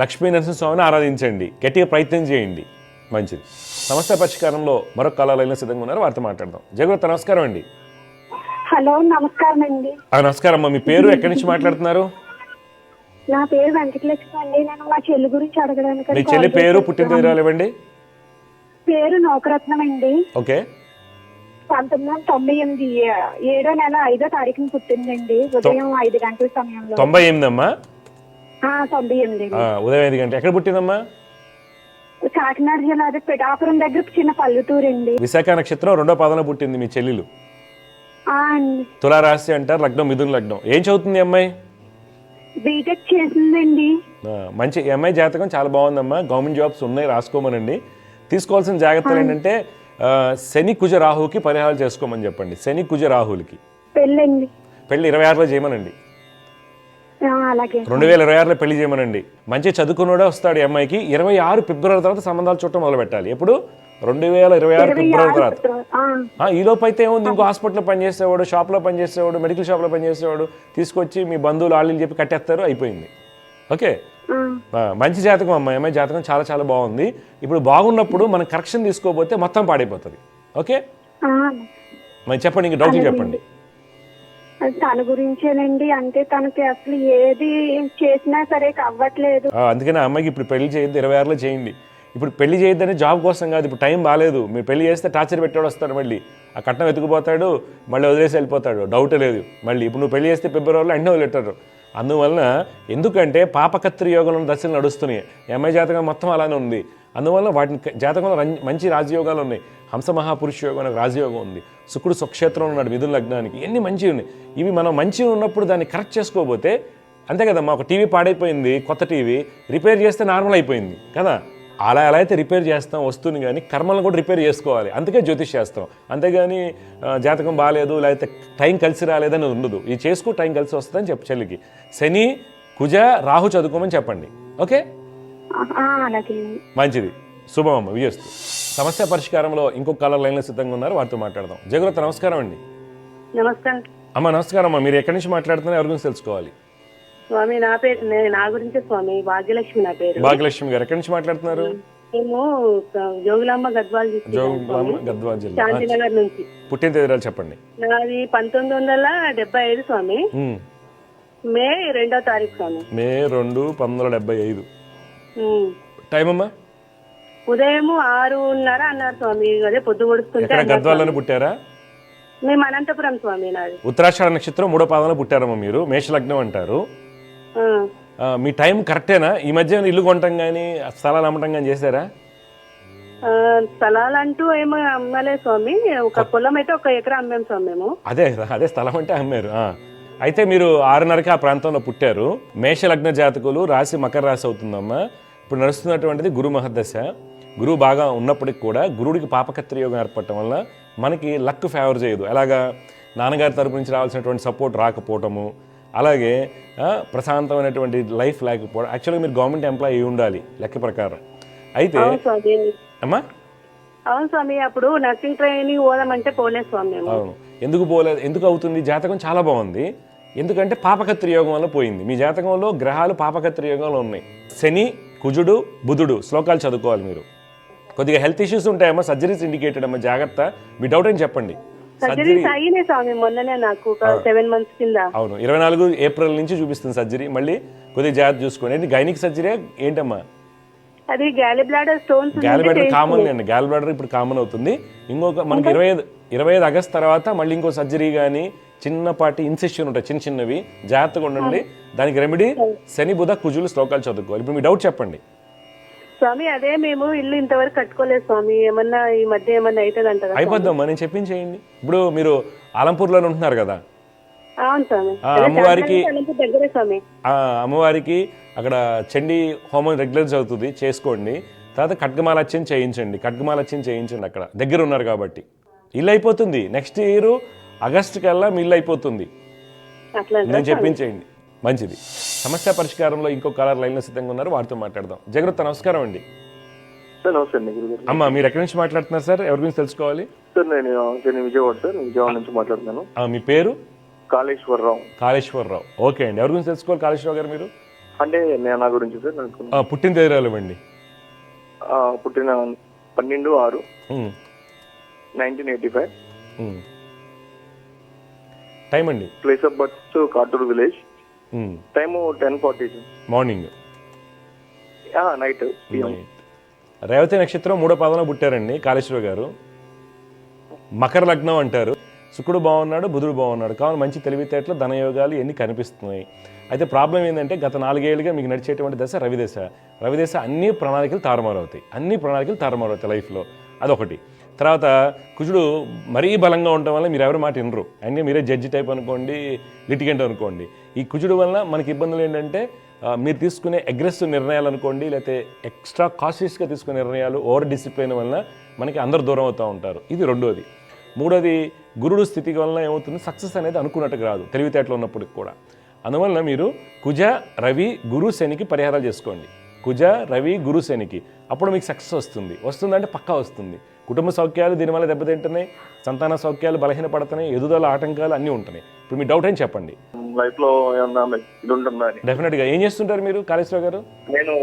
లక్ష్మీ నరసింహస్వామిని ఆరాధించండి, గట్టిగా ప్రయత్నం చేయండి, మంచిది. సమస్య పరిష్కారంలో మరొక కాలాలైనా సిద్ధంగా ఉన్నారు, వారితో మాట్లాడదాం. జయగురు, నమస్కారం అండి. హలో, నమస్కారం అండి. నమస్కారం అమ్మా. మీ పేరు, ఎక్కడి నుంచి మాట్లాడుతున్నారు? నా పేరు వెంకటలక్ష్మి అండి. నేను మా చెల్లి గురించి అడగడానికి. మీ చెల్లి పేరు, పుట్టిన తేదీ ఇవ్వండి. పేరు నౌకరత్నం అండి. ఓకే. 1998 7వ నెల 5వ తారీఖున పుట్టిందండి, ఉదయం 5 గంటల సమయంలో. 98 అమ్మా? 98 ఉదయం 5 గంటలు. ఎక్కడ పుట్టిందమ్మా? కాకినాడ జిల్లా పిఠాపురం దగ్గర చిన్న పల్లెటూరు అండి. విశాఖ నక్షత్రం 2వ పాదంలో పుట్టింది మీ చెల్లెలు. అండి. తులారాశి అంటారు, లగ్నం మిథున లగ్నం. ఏం చదువుతుంది అమ్మాయి? బీటెక్ చేసిందండి. మంచి. అమ్మాయి జాతకం చాలా బాగుందమ్మా, గవర్నమెంట్ జాబ్స్ ఉన్నాయి, రాసుకోమనండి. తీసుకోవాల్సిన జాగ్రత్తలు ఏంటంటే శని కుజ రాహుకి పరిహారాలు చేసుకోమని చెప్పండి. శని కుజ రాహులకి పెళ్లి 26లో చేయమనండి. 2026లో పెళ్లి చేయమనండి. మంచి చదువుకున్నోడే వస్తాడు. అమ్మాయికి 26 ఫిబ్రవరి తర్వాత సంబంధాలు చూడటం మొదలు పెట్టాలి. ఎప్పుడు? 2026 ఫిబ్రవరి తర్వాత. ఈ లోపు అయితే ఏముంది, ఇంకో హాస్పిటల్లో పనిచేసేవాడు, షాప్లో పనిచేసేవాడు, మెడికల్ షాప్లో పనిచేసేవాడు తీసుకొచ్చి మీ బంధువులు వాళ్ళు చెప్పి కట్టేస్తారు, అయిపోయింది. ఓకే, మంచి జాతకం అమ్మాయి. అమ్మాయి జాతకం చాలా చాలా బాగుంది. ఇప్పుడు బాగున్నప్పుడు మనం కరెక్షన్ తీసుకోకపోతే మొత్తం పాడైపోతుంది, ఓకే? మరి చెప్పండి, ఇంక డౌట్లు చెప్పండి. తన గురించేనండి, అంటే తనకి అసలు ఏది చేసినా సరే అవ్వట్లేదు. అందుకని అమ్మాయికి ఇప్పుడు పెళ్లి చేయొద్దు, 26లో చేయండి. ఇప్పుడు పెళ్లి చేయొద్దని జాబ్ కోసం కాదు, ఇప్పుడు టైం బాగాలేదు. మీరు పెళ్లి చేస్తే టార్చర్ పెట్టాడు వస్తాడు, మళ్ళీ ఆ కట్నం వెతుకుపోతాడు, మళ్ళీ వదిలేసి వెళ్ళిపోతాడు, డౌటే లేదు. మళ్ళీ ఇప్పుడు నువ్వు పెళ్లి చేస్తే ఫిబ్రవరిలో అన్నీ వదిలేటారు. అందువలన ఎందుకంటే పాపకత్రి యోగంలో దశలు నడుస్తున్నాయి, ఎంఐ జాతకం మొత్తం అలానే ఉంది. అందువల్ల వాటిని జాతకంలో మంచి రాజయోగాలు ఉన్నాయి. హంస మహాపురుష యోగం అనే రాజయోగం ఉంది. శుక్రుడు స్వక్షేత్రంలో ఉన్నాడు మిథున లగ్నానికి. ఇవన్నీ మంచివి ఉన్నాయి. ఇవి మనం మంచిగా ఉన్నప్పుడు దాన్ని కరెక్ట్ చేసుకోకపోతే అంతే కదమ్మా. ఒక టీవీ పాడైపోయింది, కొత్త టీవీ రిపేర్ చేస్తే నార్మల్ అయిపోయింది కదా. అలా ఎలా అయితే రిపేర్ చేస్తాం వస్తుంది, కానీ కర్మలను కూడా రిపేర్ చేసుకోవాలి. అందుకే జ్యోతిష్ చేస్తాం. అంతేగాని జాతకం బాగాలేదు లేకపోతే టైం కలిసి రాలేదని ఉండదు. ఇది చేసుకో, టైం కలిసి వస్తుందని చెప్పు చెల్లికి. శని కుజ రాహు చదువుకోమని చెప్పండి, ఓకే? మంచిది. శుభం అమ్మ, విజయస్తు. సమస్య పరిష్కారంలో ఇంకొక కాలర్ లైన్లో సిద్ధంగా ఉన్నారు, వారితో మాట్లాడదాం. జయగురత నమస్కారం అండి. నమస్కారం అమ్మ నమస్కారం అమ్మ, మీరు ఎక్కడి నుంచి మాట్లాడుతున్నారు, ఎవరి గురించి తెలుసుకోవాలి? స్వామి. నా పేరు నా గురించే స్వామి, భాగ్యలక్ష్మి నా పేరు. భాగ్యలక్ష్మి గారు ఎక్కడి నుంచి మాట్లాడుతున్నారు? మేము జోగులాంబ గద్వాల్ గద్వాల్ జిల్లా. శాంతినగర్ నుంచి. పుట్టిన తేదీరాలు చెప్పండి. నాది 1975 స్వామి. మే 2వ తారీఖు స్వామి. మే 2, 1975. టైం అమ్మా? ఉదయం 6:30 అన్నారు స్వామి. అదే పొద్దు పొడుస్తుంటే. గద్వాల్లోనే పుట్టారా? మేము అనంతపురం స్వామి. నాది ఉత్తరాషాఢ నక్షత్రం 3వ పాదంలో పుట్టారమ్మా మీరు. మేషలగ్నం అంటారు. మీ టైం కరెక్టేనా? ఈ మధ్య ఇల్లు కొనటం కానీ స్థలాలు అమ్మటం కానీ చేశారా? స్థలాలు అంటూ ఏమో అమ్మలేదు స్వామి. ఒక పొలం అయితే 1 ఎకరా అమ్మాం స్వామి మేము. అదే స్థలం అంటే అమ్మారు. అయితే మీరు 6:30కి ఆ ప్రాంతంలో పుట్టారు. మేషలగ్న జాతకులు, రాశి మకర రాశి అవుతుందమ్మా. ఇప్పుడు నడుస్తున్నటువంటిది గురు మహర్దశ. గురువు బాగా ఉన్నప్పటికి కూడా గురుడికి పాపకత్రి యోగం ఏర్పడటం వల్ల మనకి లక్ ఫేవర్ చేయదు. ఎలాగా నాన్నగారి తరపు నుంచి రావాల్సినటువంటి సపోర్ట్ రాకపోవటము, అలాగే ప్రశాంతమైనటువంటి లైఫ్ లేకపోవడం. యాక్చువల్గా మీరు గవర్నమెంట్ ఎంప్లాయీ అయి ఉండాలి లెక్క ప్రకారం. అయితే అమ్మా అవును స్వామి, అప్పుడు నర్సింగ్ ట్రైనింగ్ పోదామంటే పోలేదు స్వామి మేము. అవును, ఎందుకు పోలేదు? ఎందుకు అవుతుంది? జాతకం చాలా బాగుంది. ఎందుకంటే పాపకత్రి యోగం వల్ల పోయింది. మీ జాతకంలో గ్రహాలు పాపకత్రి యోగంలో ఉన్నాయి. శని, కుజుడు, బుధుడు శ్లోకాలు చదువుకోవాలి మీరు. కొద్దిగా హెల్త్ ఇష్యూస్ ఉంటాయమ్మా, సర్జరీస్ ఇండికేటెడ్ అమ్మా, జాగ్రత్త. మీ డౌట్ అని చెప్పండి. సర్జరీస్ అయినాయి స్వామి మొన్ననే, నాకు 7 months కింద. అవును, 24 ఏప్రిల్ నుంచి చూపిస్తుంది సర్జరీ. మళ్ళీ కొద్దిగా జాగ్రత్త చూసుకోండి. గైనిక్ సర్జరీ ఏంటమ్మా? అది galley bladder stones. Galley bladder common అండి. గ్యాలీ బ్లాడర్ ఇప్పుడు కామన్ అవుతుంది. ఇంకొక మనకి 25 ఆగస్ట్ తర్వాత మళ్ళీ ఇంకో సర్జరీ కానీ చిన్నపాటి ఇన్సెషన్ ఉంటాయి, చిన్నవి. జాగ్రత్తగా ఉండండి. దానికి రెమెడీ శని, బుధ, కుజులు శ్లోకాలు చదువుకోవాలి. ఇప్పుడు మీ డౌట్ చెప్పండి స్వామి. అదే మేము ఇల్లు ఇంతవరకు కట్టుకోలేదు స్వామి. ఏమన్నా ఈ మధ్య ఏమన్నా అవుతుంది అంటారా? అయిపోద్దమ్మా, నేను చెప్పించేయండి. ఇప్పుడు మీరు ఆలంపూర్లోనే ఉంటున్నారు కదా? అవును స్వామి. అమ్మవారికి అక్కడ చండీ హోమం రెగ్యులర్ చదువుతుంది, చేసుకోండి. తర్వాత ఖడ్గమాలత్యం చేయించండి. అక్కడ దగ్గర ఉన్నారు కాబట్టి ఇల్లు అయిపోతుంది. నెక్స్ట్ ఇయర్ ఆగస్ట్ కల్లా మీ ఇల్లు అయిపోతుంది. నేను చెప్పించేయండి, మంచిది. సమస్య పరిష్కారంలో ఇంకో కాలర్ లైన్లో సిద్ధంగా ఉన్నారు, వారితో మాట్లాడదాం. జగరుత్త నమస్కారం అండి. అమ్మా, మీరు ఎక్కడి నుంచి మాట్లాడుతున్నారు సార్? ఎవరి గురించి తెలుసుకోవాలి? సార్ నేను విజయవాడ నుంచి మాట్లాడుతున్నాను. మీ పేరు? కాళేశ్వరరావు. ఓకే అండి, ఎవరి గురించి తెలుసుకోవాలి కాళేశ్వరరావు గారు మీరు? అంటే నా గురించి సార్. పుట్టిన తేదీరాలు ఇవ్వండి. పుట్టిన 12/6/1985. టైం అండి? Place of birth Katuru village. Time 10:40 morning. Night. Revathi నక్షత్రం 3వ పాదంలో పుట్టారండి కాళేశ్వరరావు గారు. మకర లగ్నం అంటారు. శుక్రుడు బాగున్నాడు, బుధుడు బాగున్నాడు. కావాలి మంచి తెలివితేటలు, ధనయోగాలు ఇవన్నీ కనిపిస్తున్నాయి. అయితే ప్రాబ్లం ఏంటంటే గత 4 ఏళ్ళుగా మీకు నడిచేటువంటి దశ రవిదశ. రవిదశ అన్ని ప్రణాళికలు తారుమారవుతాయి లైఫ్లో. అదొకటి. తర్వాత కుజుడు మరీ బలంగా ఉండటం వల్ల మీరు ఎవరి మాట వినరు. అంటే మీరే జడ్జి టైప్ అనుకోండి, లిటిగెంట్ అనుకోండి. ఈ కుజుడు వల్ల మనకి ఇబ్బందులు ఏంటంటే మీరు తీసుకునే అగ్రెసివ్ నిర్ణయాలు అనుకోండి, లేకపోతే ఎక్స్ట్రా కాషియస్గా తీసుకునే నిర్ణయాలు, ఓవర్ డిసిప్లిన్ వల్ల మనకి అందరు దూరం అవుతూ ఉంటారు. ఇది రెండోది. మూడోది, గురుడు స్థితి వలన ఏమవుతుంది, సక్సెస్ అనేది అనుకున్నట్టుగా రాదు తెలివితేటలు ఉన్నప్పటికి కూడా. అందువల్ల మీరు కుజ, రవి, గురు, శనికి పరిహారాలు చేసుకోండి. కుజ, రవి, గురు, శనికి. అప్పుడు మీకు సక్సెస్ వస్తుందంటే పక్కా వస్తుంది. కుటుంబ సౌఖ్యాలు దీనివల్ల దెబ్బతింటున్నాయి, సంతాన సౌఖ్యాలు బలహీనపడుతున్నాయి, ఎదుగుదల ఆటంకాలు అన్నీ ఉంటున్నాయి. ఇప్పుడు మీ డౌట్ అని చెప్పండి. లైఫ్ లో డెఫినెట్ గా. ఏం చేస్తుంటారు మీరు కాళేశ్వరరావు గారు? నేను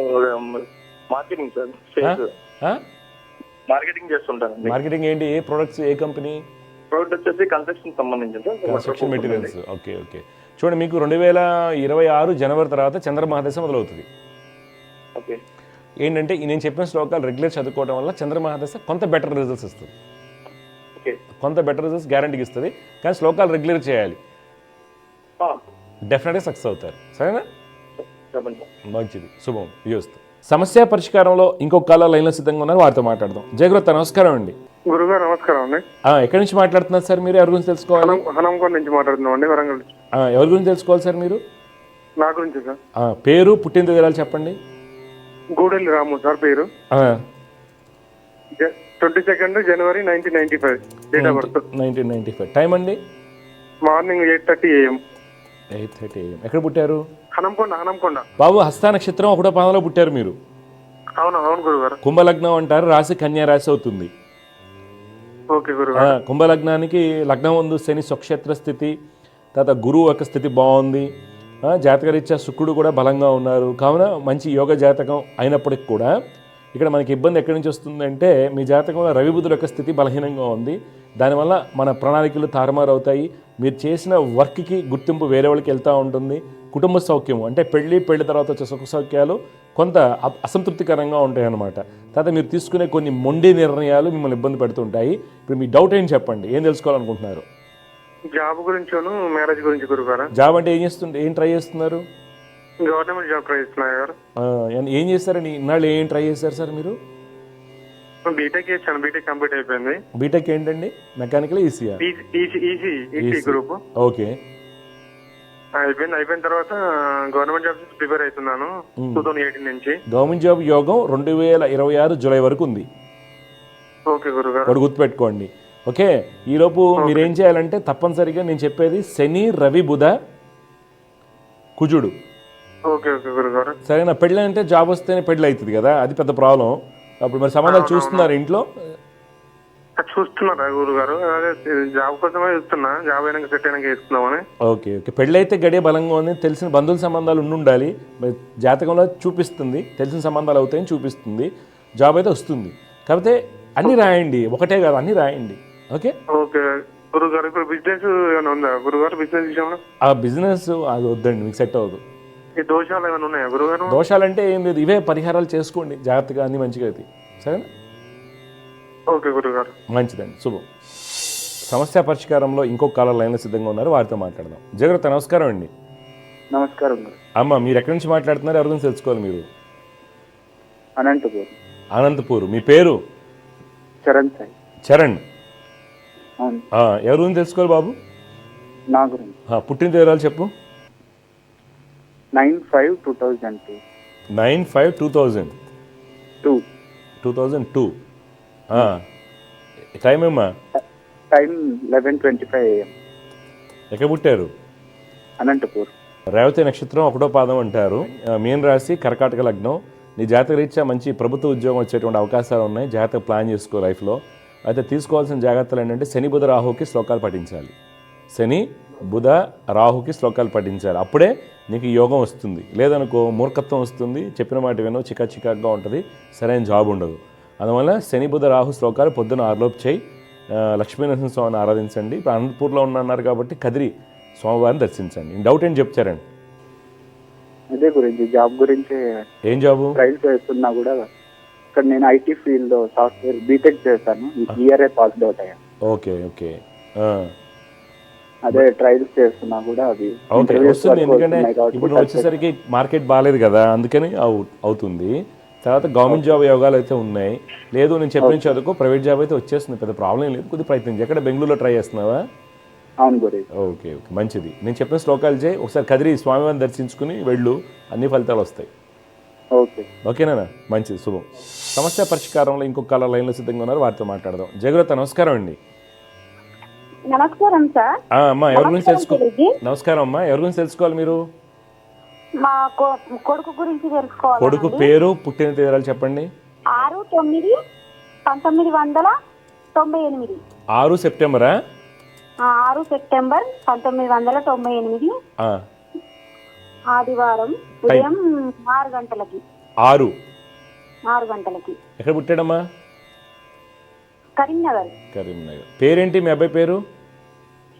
మార్కెటింగ్ సార్. మార్కెటింగ్ చేస్తుంటాను. మార్కెటింగ్ ఏంటి? ఏ ప్రొడక్ట్స్, ఏ కంపెనీ? ప్రోడక్ట్ వచ్చేసి కన్స్ట్రక్షన్ సంబంధించి కన్స్ట్రక్షన్ మెటీరియల్స్. ఓకే. చూడండి, మీకు 2026 జనవరి తర్వాత చంద్రమహాదశ మొదలవుతుంది. ఓకే. ఏంటంటే నేను చెప్పిన శ్లోకాలు రెగ్యులర్ చదువుకోవడం వల్ల చంద్రమహాదశ కొంత బెటర్ రిజల్ట్స్ ఇస్తుంది. కొంత బెటర్ రిజల్ట్స్ గ్యారంటీకి ఇస్తుంది. కానీ శ్లోకాలు రెగ్యులర్ చేయాలి, డెఫినెట్గా సక్సెస్ అవుతారు. సరేనా? మంచిది, శుభం. యోస్తు. సమస్య పరిష్కారంలో ఇంకొక కాలర్ లైన్లో సిద్ధంగా ఉన్నారు, వారితో మాట్లాడదాం. జయగురత నమస్కారం అండి. గురుగారు నమస్కారం అండి. ఎక్కడి నుంచి మాట్లాడుతున్నారు సార్ మీరు? ఎవరి గురించి తెలుసుకోవాలి? హనంకొండ నుంచి మాట్లాడుతున్నాం అండి, వరంగల్. ఎవరి గురించి తెలుసుకోవాలి సార్ మీరు? నా గురించి సార్. పేరు, పుట్టిన తేదీరాలు చెప్పండి. గూడెల్లి రాము సార్ పేరు. 22 జనవరి 1995 డేట్ ఆఫ్ బర్త్. 1995. టైం అండి? Morning 8:30 AM. 8:30 AM. ఎక్కడ పుట్టారు? హనంకొండ. బాబు, హస్త నక్షత్రం 1వ పాదంలో పుట్టారు మీరు. అవును అవును గురుగారు. కుంభలగ్నం అంటారు, రాశి కన్యా రాశి అవుతుంది. ఓకే గురుగారు. కుంభలగ్నానికి లగ్నం ముందు శని స్వక్షేత్ర స్థితి, తర్వాత గురువు యొక్క స్థితి బాగుంది, జాతకరీత్యా శుక్రుడు కూడా బలంగా ఉన్నారు. కావున మంచి యోగ జాతకం అయినప్పటికి కూడా ఇక్కడ మనకి ఇబ్బంది ఎక్కడి నుంచి వస్తుందంటే మీ జాతకంలో రవి బుధుల యొక్క స్థితి బలహీనంగా ఉంది. దానివల్ల మన ప్రణాళికలు తారుమారు అవుతాయి. మీరు చేసిన వర్క్కి గుర్తింపు వేరే వాళ్ళకి వెళ్తూ ఉంటుంది. కుటుంబ సౌఖ్యం అంటే పెళ్లి తర్వాత వచ్చే సుఖ సౌఖ్యాలు కొంత అసంతృప్తికరంగా ఉంటాయి అన్నమాట. తర్వాత మీరు తీసుకునే కొన్ని మొండి నిర్ణయాలు మిమ్మల్ని ఇబ్బంది పెడుతుంటాయి. ఇప్పుడు మీ డౌట్ ఏం చెప్పండి, ఏం తెలుసుకోవాలనుకుంటున్నారు? జాబ్ గురించిను మ్యారేజ్ గురించి గురుగారు. జాబ్ అంటే ఏం ట్రై చేస్తున్నారు? గవర్నమెంట్ జాబ్ ట్రై చేస్తున్నా గారు. ఏం చేస్తారని ఇన్నాళ్ళు ఏం ట్రై చేస్తారు సార్ మీరు? బీటెక్ చేశాను, బీటెక్ కంప్లీట్ అయిపోయింది. బీటెక్ ఏంటండి? Mechanical, ECE? EC group. Okay, అయిపోయిన తర్వాత గవర్నమెంట్ జాబ్ ప్రిపేర్ అవుతున్నాను 2018 నుంచి. గవర్నమెంట్ జాబ్ యోగం 2026 జూలై వరకు ఉంది. ఓకే గురుగారు. ఒకటి గుర్తుపెట్టుకోండి. ఓకే, ఈలోపు మీరేం చేయాలంటే తప్పనిసరిగా నేను చెప్పేది శని రవి బుధ కుజుడు. ఓకే ఓకే గురుగారు. సరేనా? పెళ్ళి అంటే జాబ్ వస్తేనే పెళ్ళి అవుతుంది కదా, అది పెద్ద ప్రాబ్లం. అప్పుడు మరి సంబంధాలు చూస్తున్నారు ఇంట్లో? చూస్తున్నారా గురుగారు? అదే జాబ్ కోసమే చూస్తున్నా, జాబ్ అయినాక సెట్ అయినాక వేసుకుందామని. ఓకే ఓకే, పెళ్ళి అయితే గడియ బలంగా ఉంది, తెలిసిన బంధువుల సంబంధాలు ఉండాలి. జాతకంలో చూపిస్తుంది, తెలిసిన సంబంధాలు అవుతాయని చూపిస్తుంది. జాబ్ అయితే వస్తుంది. కాకపోతే అన్నీ రాయండి, ఒకటే కాదు అన్నీ రాయండి. ఓకే ఓకే గురుగారు. ఇప్పుడు బిజినెస్ ఏమైనా ఉందా గురుగారు? బిజినెస్ విషయంలో ఆ బిజినెస్ అది వద్దండి, మీకు సెట్ అవ్వదు. ఈ దోషాలు ఏమైనా ఉన్నాయా గురుగారు? దోషాలంటే ఏం లేదు, ఇవే పరిహారాలు చేసుకోండి జాగ్రత్తగా, అన్ని మంచిగా అవుతాయి. సరేనా? ఓకే గురుగారు. మంచిదండి, శుభం. సమస్య పరిష్కారంలో ఇంకొక కాలర్ లైన్లో సిద్ధంగా ఉన్నారు, వారితో మాట్లాడదాం. జాగ్రత్త, నమస్కారం అండి. నమస్కారం. అమ్మ, మీరు ఎక్కడి నుంచి మాట్లాడుతున్నారు? ఎవరి గురించి తెలుసుకోవాలి మీరు? అనంతపూర్. అనంతపూర్. మీ పేరు? చరణ్ సాయి. చరణ్. అవును. ఎవరి గురించి తెలుసుకోవాలి బాబు? నా గురించి. పుట్టిన వివరాలు చెప్పు. 9/5/2002. 9/5/2002. 2002. టైం ఏమ్మా? Time 11:25 AM. ఎక్కడ పుట్టారు? అనంతపూర్. రేవతి నక్షత్రం 1వ పాదం అంటారు. మీన రాశి, కర్కాటక లగ్నం. నీ జాతక రీత్యా మంచి ప్రభుత్వ ఉద్యోగం వచ్చేటువంటి అవకాశాలు ఉన్నాయి. జాగ్రత్తగా ప్లాన్ చేసుకో లైఫ్లో. అయితే తీసుకోవాల్సిన జాగ్రత్తలు ఏంటంటే శని బుధ రాహుకి శ్లోకాలు పఠించాలి. శని బుధ రాహుకి శ్లోకాలు పఠించాలి, అప్పుడే నీకు యోగం వస్తుంది. లేదనుకో మూర్ఖత్వం వస్తుంది, చెప్పిన మాట వినో, చికాగా ఉంటుంది, సరైన జాబ్ ఉండదు. అందువల్ల శని బుధ రాహు శ్లోకాలు పొద్దున్న 6 చేయి. లక్ష్మీనరసింహ స్వామిని ఆరాధించండి. ఇప్పుడు అనంతపూర్లో ఉన్నారు కాబట్టి కదిరి స్వామివారిని దర్శించండి. డౌట్ ఏంటి చెప్తారండి? అదే గురించి, జాబ్ గురించి. ఏం జాబు? ట్రైల్స్ చేస్తున్నా కూడా ఇక్కడ నేను ఐటీ ఫీల్డ్ లో సాఫ్ట్వేర్ బీటెక్ చేశాను. ఇయరే పాస్ అవుట్ అయ్యాను. Okay okay. అదే ట్రైల్స్ చేస్తున్నా కూడా అది ఓకే వస్తుంది. ఎందుకంటే ఇప్పుడు వచ్చేసరికి మార్కెట్ బాగాలేదు కదా, అందుకని అవుతుంది. తర్వాత గవర్నమెంట్ జాబ్ యోగాలు అయితే ఉన్నాయి. లేదు నేను చెప్పిన చదువుకో, ప్రైవేట్ జాబ్ అయితే వచ్చేస్తుంది, పెద్ద ప్రాబ్లం లేదు. కొద్దిగా ప్రయత్నించి. ఎక్కడ బెంగళూరులో ట్రై చేస్తున్నావా? అవును గురించి. ఓకే ఓకే, మంచిది. నేను చెప్పిన శ్లోకాలు చేయి. ఒకసారి కదిరి స్వామివారిని దర్శించుకుని వెళ్ళు, అన్ని ఫలితాలు వస్తాయి. ఓకే ఓకేనా? మంచిది, శుభం. సమస్య పరిష్కారంలో ఇంకొక కాలర్ లైన్లో సిద్ధంగా ఉన్నారు, వారితో మాట్లాడదాం. జగరత, నమస్కారం అండి. నమస్కారం సార్. అమ్మా, ఎవరి గురించి నమస్కారం అమ్మా, ఎవరి గురించి తెలుసుకోవాలి మీరు? మా కొడుకు గురించి తెలుసుకోవాలి. కొడుకు పేరు, పుట్టిన వివరాలు చెప్పండి. 6/9/1998. 6 సెప్టెంబరా? 6 సెప్టెంబర్ 1998. ఆదివారం ఉదయం 6 గంటలకి. 6 గంటలకి. ఎక్కడ పుట్టాడమ్మా? కరీంనగర్. పేరేంటి మీ అబ్బాయి పేరు?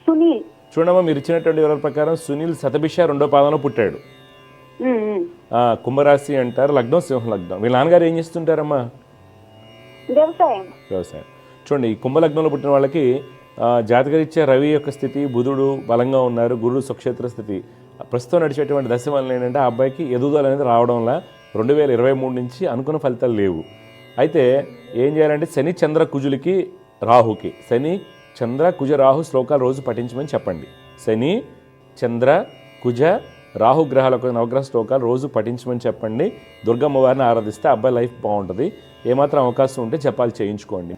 సునీల్. చూడమ్మా, మీరు ఇచ్చినటువంటి వివరాల ప్రకారం సునీల్ శతభిష 2వ పాదంలో పుట్టాడు. కుంభరాశి అంటారు, లగ్నం సింహ లగ్నం. వీళ్ళ నాన్నగారు ఏం చేస్తుంటారమ్మా? వ్యవసాయం. చూడండి, ఈ కుంభలగ్నంలో పుట్టిన వాళ్ళకి జాతకరీత్యా రవి యొక్క స్థితి, బుధుడు బలంగా ఉన్నారు, గురుడు స్వక్షేత్ర స్థితి. ప్రస్తుతం నడిచేటువంటి దశ వల్ల ఏంటంటే ఆ అబ్బాయికి ఎదుగుదల అనేది రావడంలా 2023 నుంచి అనుకున్న ఫలితాలు లేవు. అయితే ఏం చేయాలంటే శని చంద్ర కుజులకి రాహుకి శని చంద్ర కుజ రాహు శ్లోకాలు రోజు పఠించమని చెప్పండి. శని చంద్ర కుజ రాహు గ్రహాలకు నవగ్రహ శ్లోకాలు రోజు పఠించమని చెప్పండి. దుర్గమ్మ వారిని ఆరాధిస్తే అబ్బాయి లైఫ్ బాగుంటుంది. ఏమాత్రం అవకాశం ఉంటే జపాలు చేయించుకోండి.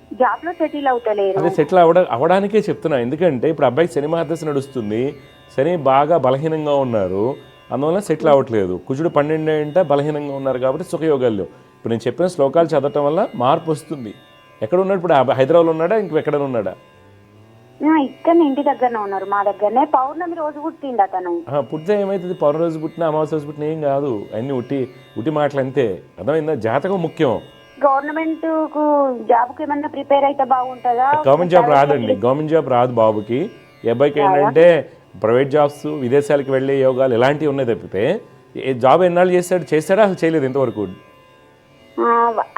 అదే సెటిల్ అవ్వడానికే చెప్తున్నా. ఎందుకంటే ఇప్పుడు అబ్బాయికి శని మహాదశ నడుస్తుంది, శని బాగా బలహీనంగా ఉన్నారు, అందువల్ల సెటిల్ అవ్వట్లేదు. కుజుడు 12 బలహీనంగా ఉన్నారు కాబట్టి సుఖయోగాలు. ఇప్పుడు నేను చెప్పిన శ్లోకాలు చదవటం వల్ల మార్పు వస్తుంది. ఎక్కడ ఉన్నాడు ఇప్పుడు? హైదరాబాద్లో ఉన్నాడా, ఇంకెక్కడ ఉన్నాడా? ఇక్కడ ఇంటి దగ్గరనే ఉన్నారు, మా దగ్గరనే. పౌర్ణమి రోజు పుట్టిండు అతను. పుట్టితే ఏమవుతుంది? పౌర్ణమి రోజు పుట్టినా అమావాస్య రోజు పుట్టినా ఏం కాదు, అన్ని ఉట్టి మాటలు అంతే. అర్థమైందా? జాతకం ముఖ్యం. గవర్నమెంట్ కు జాబ్ కు ఏమన్నా ప్రిపేర్ అయితే బాగుంటుందా? గవర్నమెంట్ జాబ్ రాదండి, గవర్నమెంట్ జాబ్ రాదు బాబుకి. ఈ అబ్బాయికి ఏంటంటే ప్రైవేట్ జాబ్స్, విదేశాలకు వెళ్ళే యోగాలు ఇలాంటివి ఉన్నాయి తప్పితే జాబ్ ఎన్నాళ్ళు చేస్తాడా అసలు చేయలేదు ఇంతవరకు.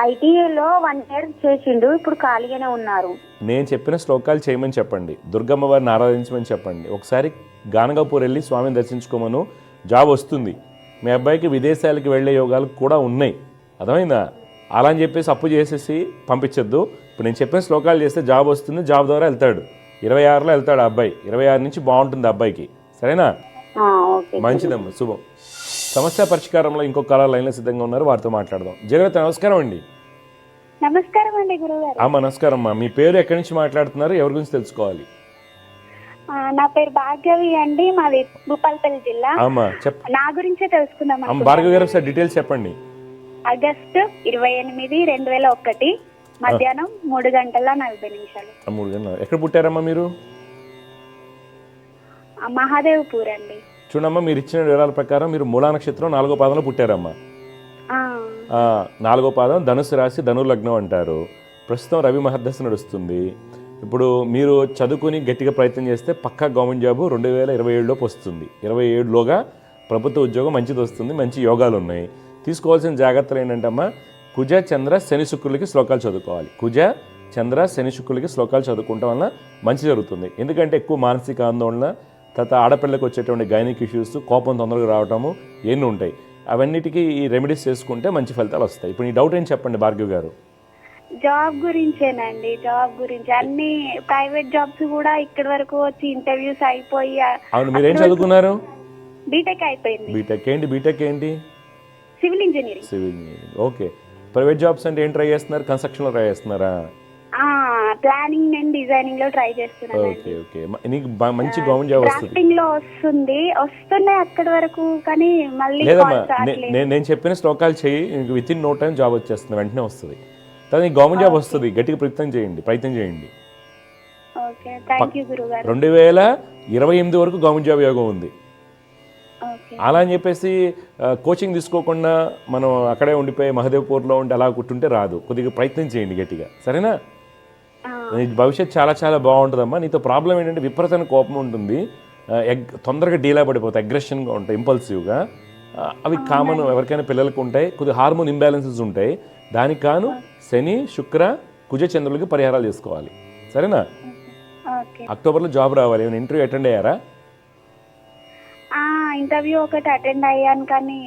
ఐటీఐలో 1 year చేసిండు, ఇప్పుడు ఖాళీగానే ఉన్నారు. నేను చెప్పిన శ్లోకాలు చేయమని చెప్పండి, దుర్గమ్మ వారిని ఆరాధించమని చెప్పండి, ఒకసారి గానగాపూర్ వెళ్ళి స్వామిని దర్శించుకోమను, జాబ్ వస్తుంది. మీ అబ్బాయికి విదేశాలకు వెళ్ళే యోగాలు కూడా ఉన్నాయి. అర్థమైందా? అలా అని చెప్పేసి అప్పు చేసేసి పంపించొద్దు. ఇప్పుడు నేను చెప్పిన శ్లోకాలు చేస్తే జాబ్ వస్తుంది, జాబ్ ద్వారా వెళ్తాడు. 26లో వెళ్తాడు అబ్బాయి, 26 నుంచి బాగుంటుంది అబ్బాయికి. సరేనా? మంచిదమ్మా, శుభం. సమస్య పరిష్కారంలో ఇంకొక కాల లైన్లో సిద్ధంగా ఉన్నారు, వారితో మాట్లాడదాం. జగత నమస్కారం అండి. నమస్కారం అండి గురుగారు. నమస్కారం అమ్మా. మీ పేరు ఎక్కడి నుంచి మాట్లాడుతున్నారు, ఎవరి గురించి తెలుసుకోవాలి? నా పేరు భార్గవి అండి, మాది భూపాలపల్లి జిల్లా. నా గురించే తెలుసుకుందాం. భార్గవి గారు ఒకసారి డీటెయిల్స్ చెప్పండి. ఆగస్టు 28, 2001 మధ్యాహ్నం 3:40. 3 గంటల. ఎక్కడ పుట్టారమ్మా మీరు? మహాదేవ్పూర్ అండి. చూడమ్మా, మీరు ఇచ్చిన వివరాల ప్రకారం మీరు మూలా నక్షత్రం 4వ పాదంలో పుట్టారమ్మా. 4వ పాదం ధనుసు రాశి, ధనుర్లగ్నం అంటారు. ప్రస్తుతం రవి మహర్దశ నడుస్తుంది. ఇప్పుడు మీరు చదువుకుని గట్టిగా ప్రయత్నం చేస్తే పక్కా గవర్నమెంట్ జాబు 2027లోపు వస్తుంది. 27లోగా ప్రభుత్వ ఉద్యోగం మంచిది వస్తుంది, మంచి యోగాలు ఉన్నాయి. తీసుకోవాల్సిన జాగ్రత్తలు ఏంటంటే అమ్మా, కుజ చంద్ర శని శుక్రులకి శ్లోకాలు చదువుకోవాలి. కుజ చంద్ర శని శుక్రులకి శ్లోకాలు చదువుకోవటం వల్ల మంచి జరుగుతుంది. ఎందుకంటే ఎక్కువ మానసిక ఆందోళన, తర్వాత ఆడపిల్లకి వచ్చేటువంటి గైనిక్ ఇష్యూస్, కోపం తొందరగా రావటము ఎన్ని ఉంటాయి. అవన్నిటికీ ఈ రెమెడీస్ చేసుకుంటే మంచి ఫలితాలు వస్తాయి. ఇప్పుడు ఈ డౌట్ ఏం చెప్పండి భార్గవి గారు? జాబ్ గురించేనండి, జాబ్ గురించి. అన్ని ప్రైవేట్ జాబ్స్ కూడా ఇక్కడి వరకు వచ్చి ఇంటర్వ్యూస్ అయిపోయి. అవును, మీరేం చదువుకున్నారు? బీటెక్ అయిపోయింది. బీటెక్ ఏంటి? Civil engineering. Okay. Private jobs అంటే ఏం ట్రై చేస్తున్నారు? కన్స్ట్రక్షన్లో ట్రై చేస్తున్నారా? ప్లానింగ్ అండ్ డిజైనింగ్ లో ట్రై చేస్తున్నాను. ఓకే. నీకు మంచి గవర్నమెంట్ జాబ్ వస్తుంది. డ్రాఫ్టింగ్ లో వస్తున్నాయి అక్కడి వరకు, కానీ మళ్ళీ నేను చెప్పిన శ్లోకాలు చేయి, within no time job వచ్చేస్తుంది, వెంటనే వస్తుంది. తర్వాత నీకు గవర్నమెంట్ జాబ్ వస్తుంది. గట్టిగా ప్రయత్నం చేయండి. ఓకే, థాంక్యూ యూ గురుగారు. 2028 వరకు గవర్నమెంట్ జాబ్ యోగం ఉంది. అలా అని చెప్పేసి కోచింగ్ తీసుకోకుండా మనం అక్కడే ఉండిపోయి మహదేవ్పూర్లో ఉండి అలా కూర్చుంటే రాదు. కొద్దిగా ప్రయత్నం చేయండి గట్టిగా, సరేనా? నీ భవిష్యత్తు చాలా చాలా బాగుంటుందమ్మా. నీతో ప్రాబ్లం ఏంటంటే విపరీతమైన కోపం ఉంటుంది, తొందరగా డీలా పడిపోతాయి, అగ్రెషన్గా ఉంటాయి, ఇంపల్సివ్గా. అవి కామన్, ఎవరికైనా పిల్లలకు ఉంటాయి. కొద్దిగా హార్మోన్ ఇంబ్యాలెన్సెస్ ఉంటాయి. దానికి కాను శని శుక్ర కుజ చంద్రులకి పరిహారాలు చేసుకోవాలి, సరేనా? అక్టోబర్లో జాబ్ రావాలి. ఏమైనా ఇంటర్వ్యూ అటెండ్ అయ్యారా? ఇంటర్వ్యూ ఒకటి అటెండ్ అయ్యాను, కానీ